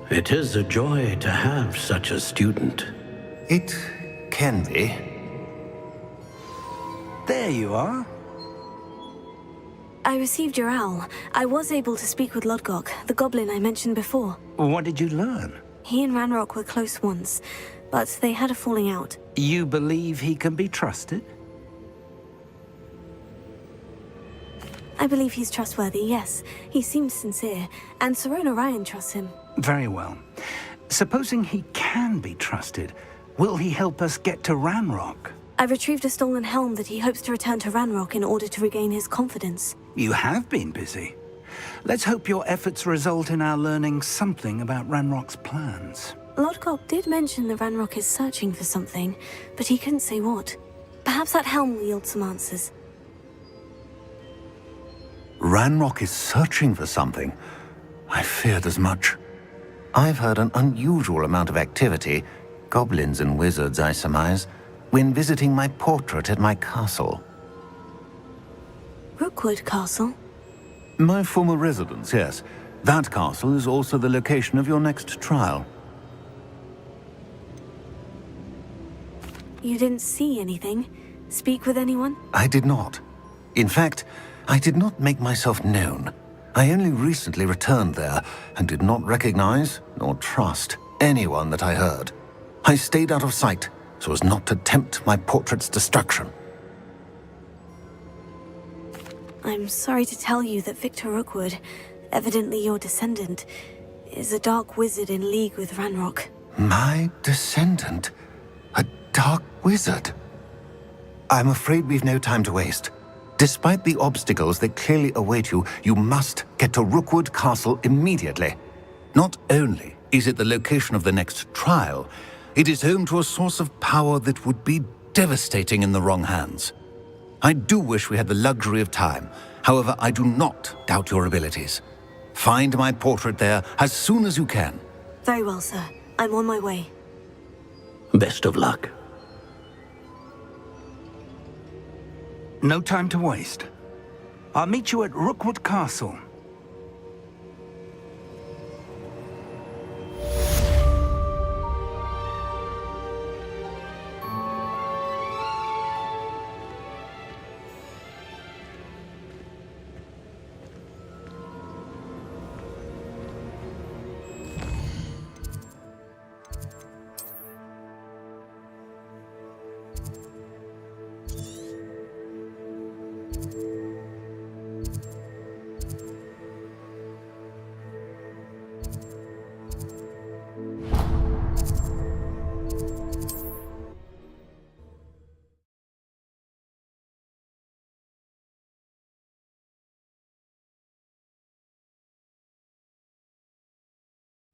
It is a joy to have such a student. It can be. There you are. I received your owl. I was able to speak with Lodgok, the goblin I mentioned before. What did you learn? He and Ranrock were close once, but they had a falling out. You believe he can be trusted? I believe he's trustworthy, yes. He seems sincere, and Sirona Ryan trusts him. Very well. Supposing he can be trusted, will he help us get to Ranrock? I've retrieved a stolen helm that he hopes to return to Ranrock in order to regain his confidence. You have been busy. Let's hope your efforts result in our learning something about Ranrock's plans. Lodgok did mention that Ranrock is searching for something, but he couldn't say what. Perhaps that helm will yield some answers. Ranrock is searching for something. I feared as much. I've heard an unusual amount of activity, goblins and wizards, I surmise, when visiting my portrait at my castle. Rookwood Castle? My former residence, yes. That castle is also the location of your next trial. You didn't see anything? Speak with anyone? I did not. In fact, I did not make myself known. I only recently returned there and did not recognize nor trust anyone that I heard. I stayed out of sight so as not to tempt my portrait's destruction. I'm sorry to tell you that Victor Rookwood, evidently your descendant, is a dark wizard in league with Ranrock. My descendant? A dark wizard? I'm afraid we've no time to waste. Despite the obstacles that clearly await you, you must get to Rookwood Castle immediately. Not only is it the location of the next trial, it is home to a source of power that would be devastating in the wrong hands. I do wish we had the luxury of time. However, I do not doubt your abilities. Find my portrait there as soon as you can. Very well, sir. I'm on my way. Best of luck. No time to waste. I'll meet you at Rookwood Castle.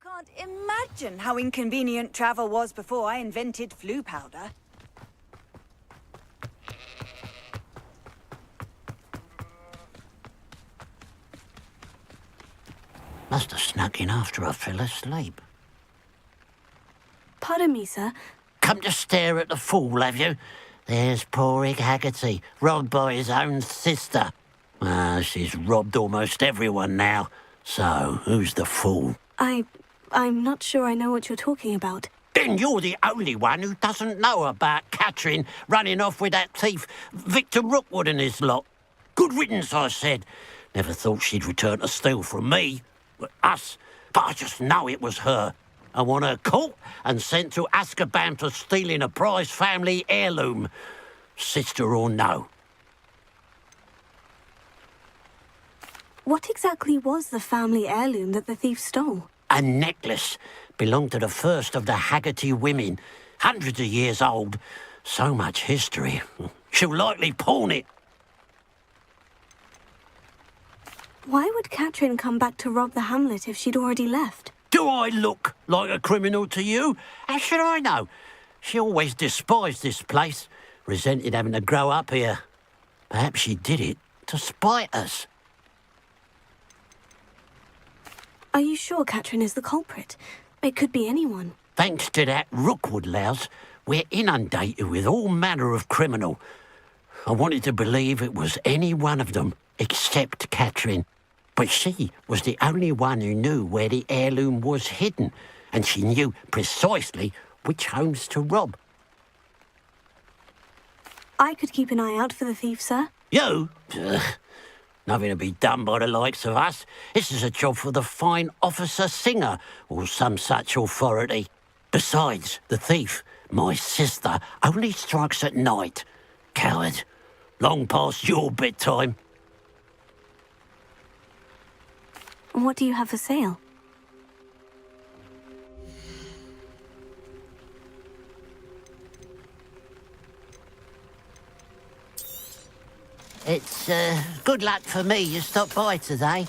Can't imagine how inconvenient travel was before I invented flu powder. Must have snuck in after I fell asleep. Pardon me, sir. Come to stare at the fool, have you? There's poor Ig Haggerty, robbed by his own sister. She's robbed almost everyone now. So, who's the fool? I'm not sure I know what you're talking about. Then you're the only one who doesn't know about Catherine running off with that thief, Victor Rookwood and his lot. Good riddance, I said. Never thought she'd return to steal from me, us, but I just know it was her. I want her caught and sent to Azkaban for stealing a prize family heirloom, sister or no. What exactly was the family heirloom that the thief stole? A necklace belonged to the first of the Haggerty women, hundreds of years old. So much history. She'll likely pawn it. Why would Catherine come back to rob the hamlet if she'd already left? Do I look like a criminal to you? How should I know? She always despised this place, resented having to grow up here. Perhaps she did it to spite us. Are you sure Catherine is the culprit? It could be anyone. Thanks to that Rookwood louse, we're inundated with all manner of criminal. I wanted to believe it was any one of them, except Catherine. But she was the only one who knew where the heirloom was hidden, and she knew precisely which homes to rob. I could keep an eye out for the thief, sir. You? Ugh. Nothing to be done by the likes of us. This is a job for the fine officer Singer, or some such authority. Besides, the thief, my sister, only strikes at night. Coward. Long past your bedtime. What do you have for sale? It's good luck for me you stopped by today.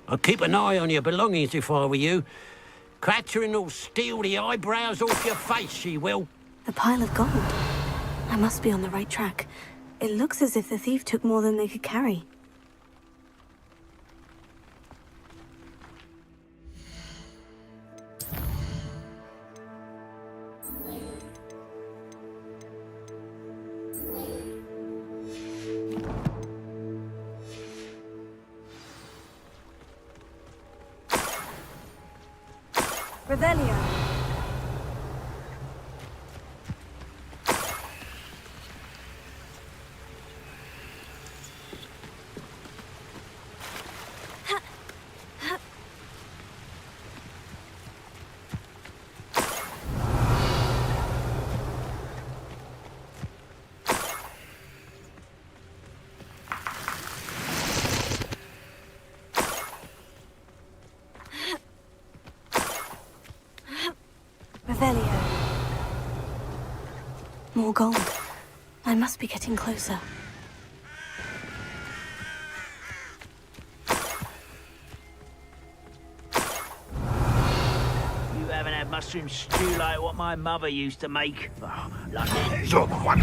I'd keep an eye on your belongings if I were you. Catherine will steal the eyebrows off your face, she will. The pile of gold. I must be on the right track. It looks as if the thief took more than they could carry. Revelio. Revelio. More gold. I must be getting closer. You haven't had mushroom stew like what my mother used to make. Oh, like someone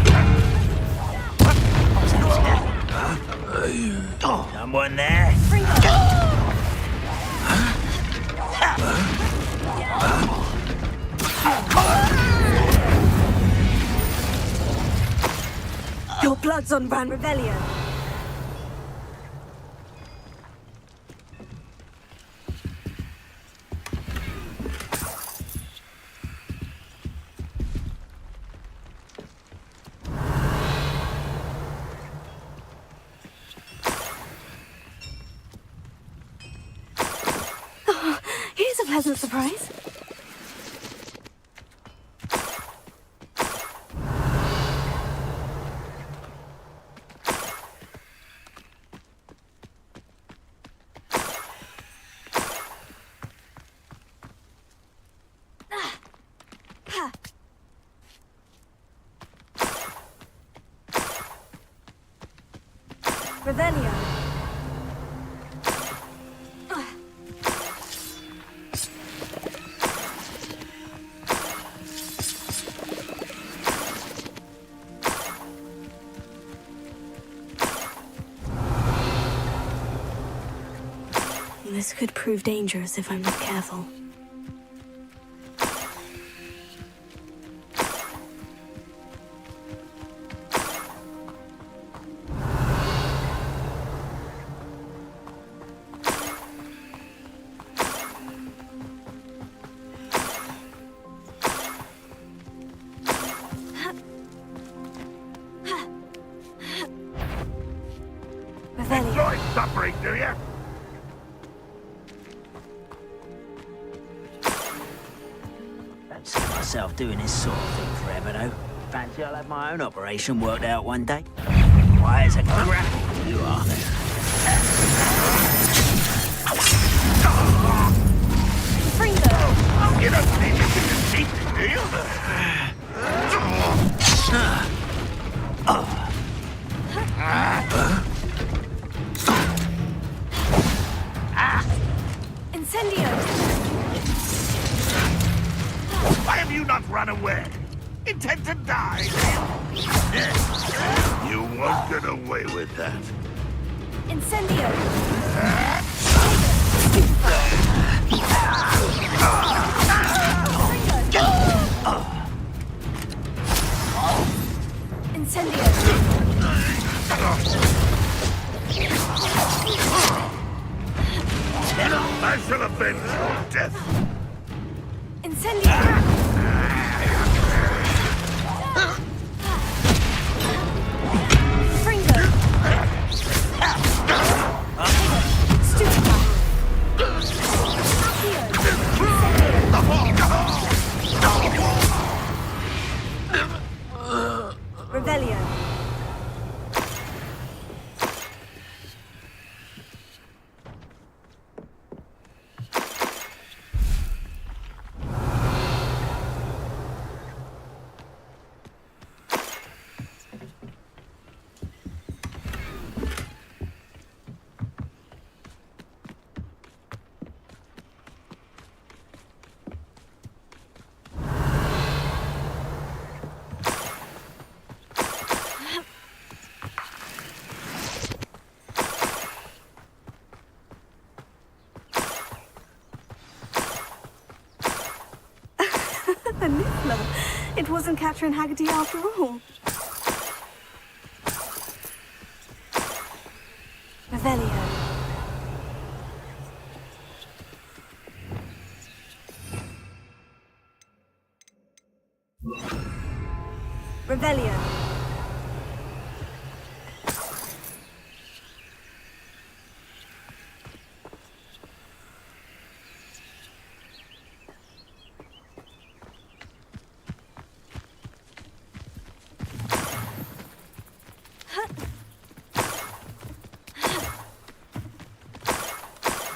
there? Your blood's on Van Revelio. Oh, here's a pleasant surprise. Revelio. This could prove dangerous if I'm not careful. Enjoy suffering, do you? Don't see myself doing this sort of thing forever, though. Fancy I'll have my own operation worked out one day. Why, as a grapple you are. Oh, you don't think you can defeat me, do you? Incendio! Why have you not run away? Intend to die? You won't get away with that. Incendio! Incendio! I shall avenge your death. Incendio! Revelio. A Niffler. It wasn't Catherine Haggerty after all. Revelio. Revelio.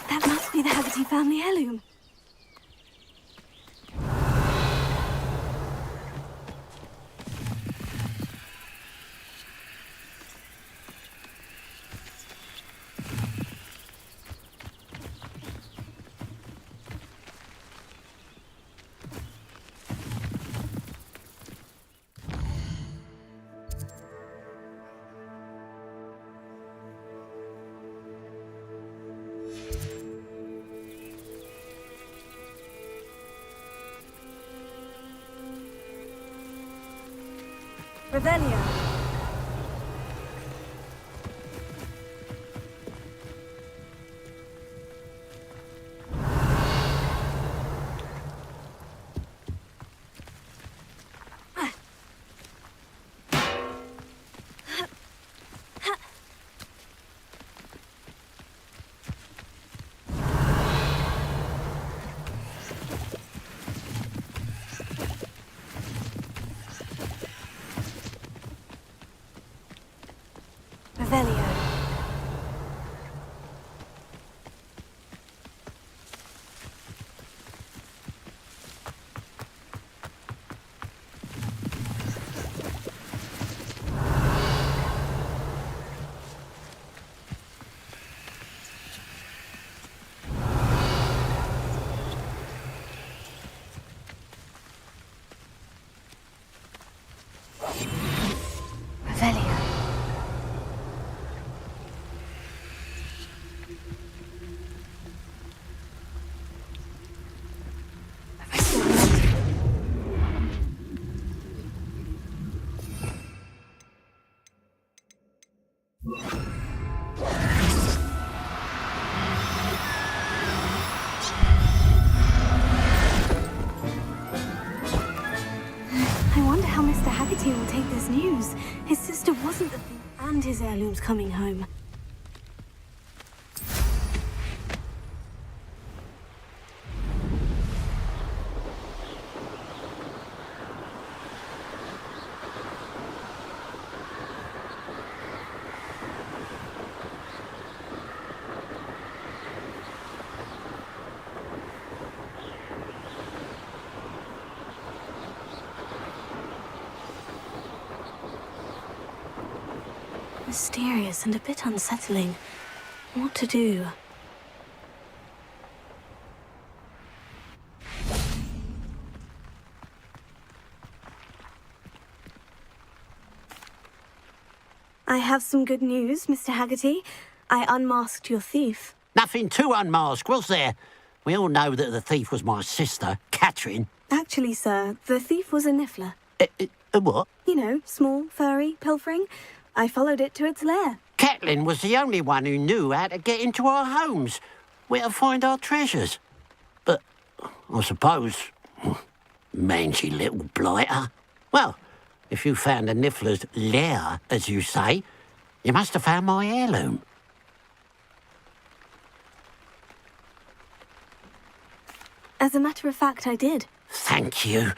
That must be the Haggerty family heirloom. Revelio. Revelio. Revelio. I wonder how Mr. Haggerty will take this news. His sister wasn't the thief, and his heirloom's coming home. Mysterious and a bit unsettling. What to do? I have some good news, Mr. Haggerty. I unmasked your thief. Nothing to unmask, was there? We all know that the thief was my sister, Catherine. Actually, sir, the thief was a niffler. A what? You know, small, furry, pilfering. I followed it to its lair. Catelyn was the only one who knew how to get into our homes, where to find our treasures. But I suppose, mangy little blighter. Well, if you found the niffler's lair, as you say, you must have found my heirloom. As a matter of fact, I did. Thank you.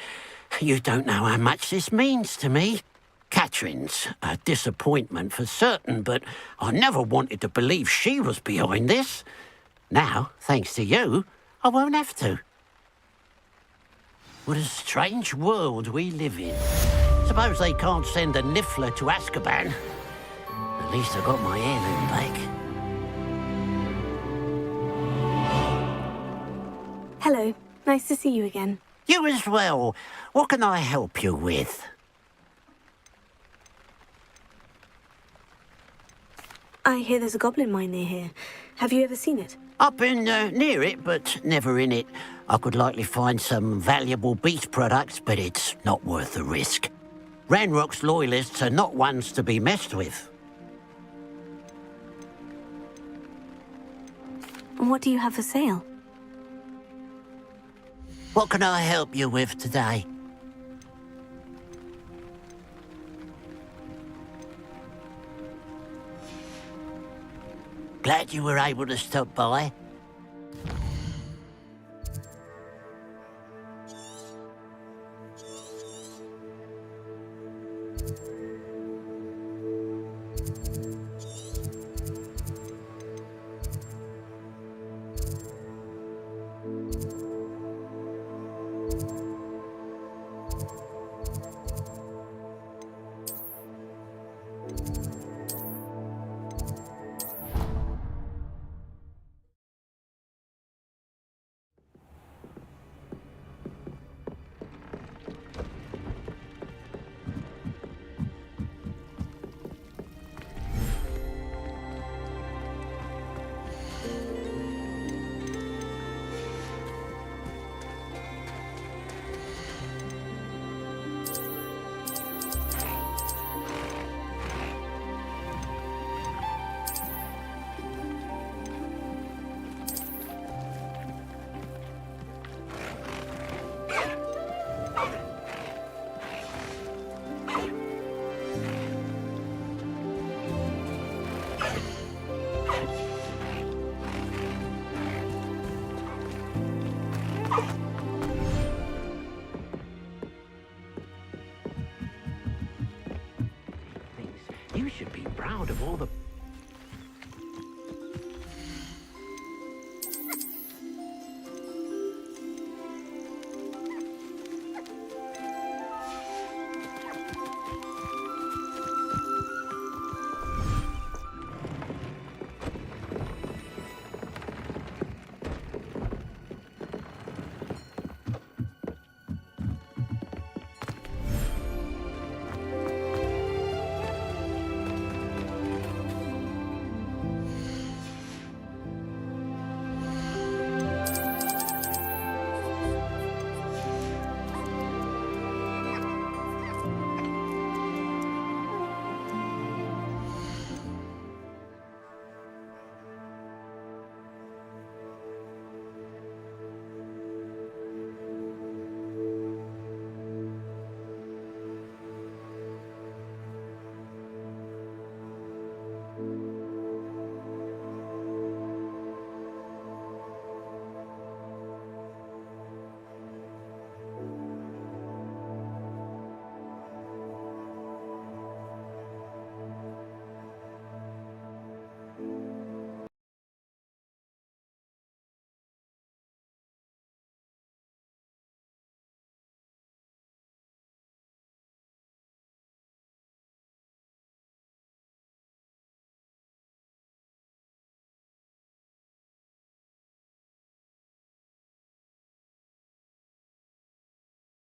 You don't know how much this means to me. Catherine's a disappointment for certain, but I never wanted to believe she was behind this. Now, thanks to you, I won't have to. What a strange world we live in. Suppose they can't send a niffler to Azkaban. At least I got my heirloom back. Hello. Nice to see you again. You as well. What can I help you with? I hear there's a goblin mine near here. Have you ever seen it? I've been near it, but never in it. I could likely find some valuable beast products, but it's not worth the risk. Ranrock's loyalists are not ones to be messed with. And what do you have for sale? What can I help you with today? Glad you were able to stop by.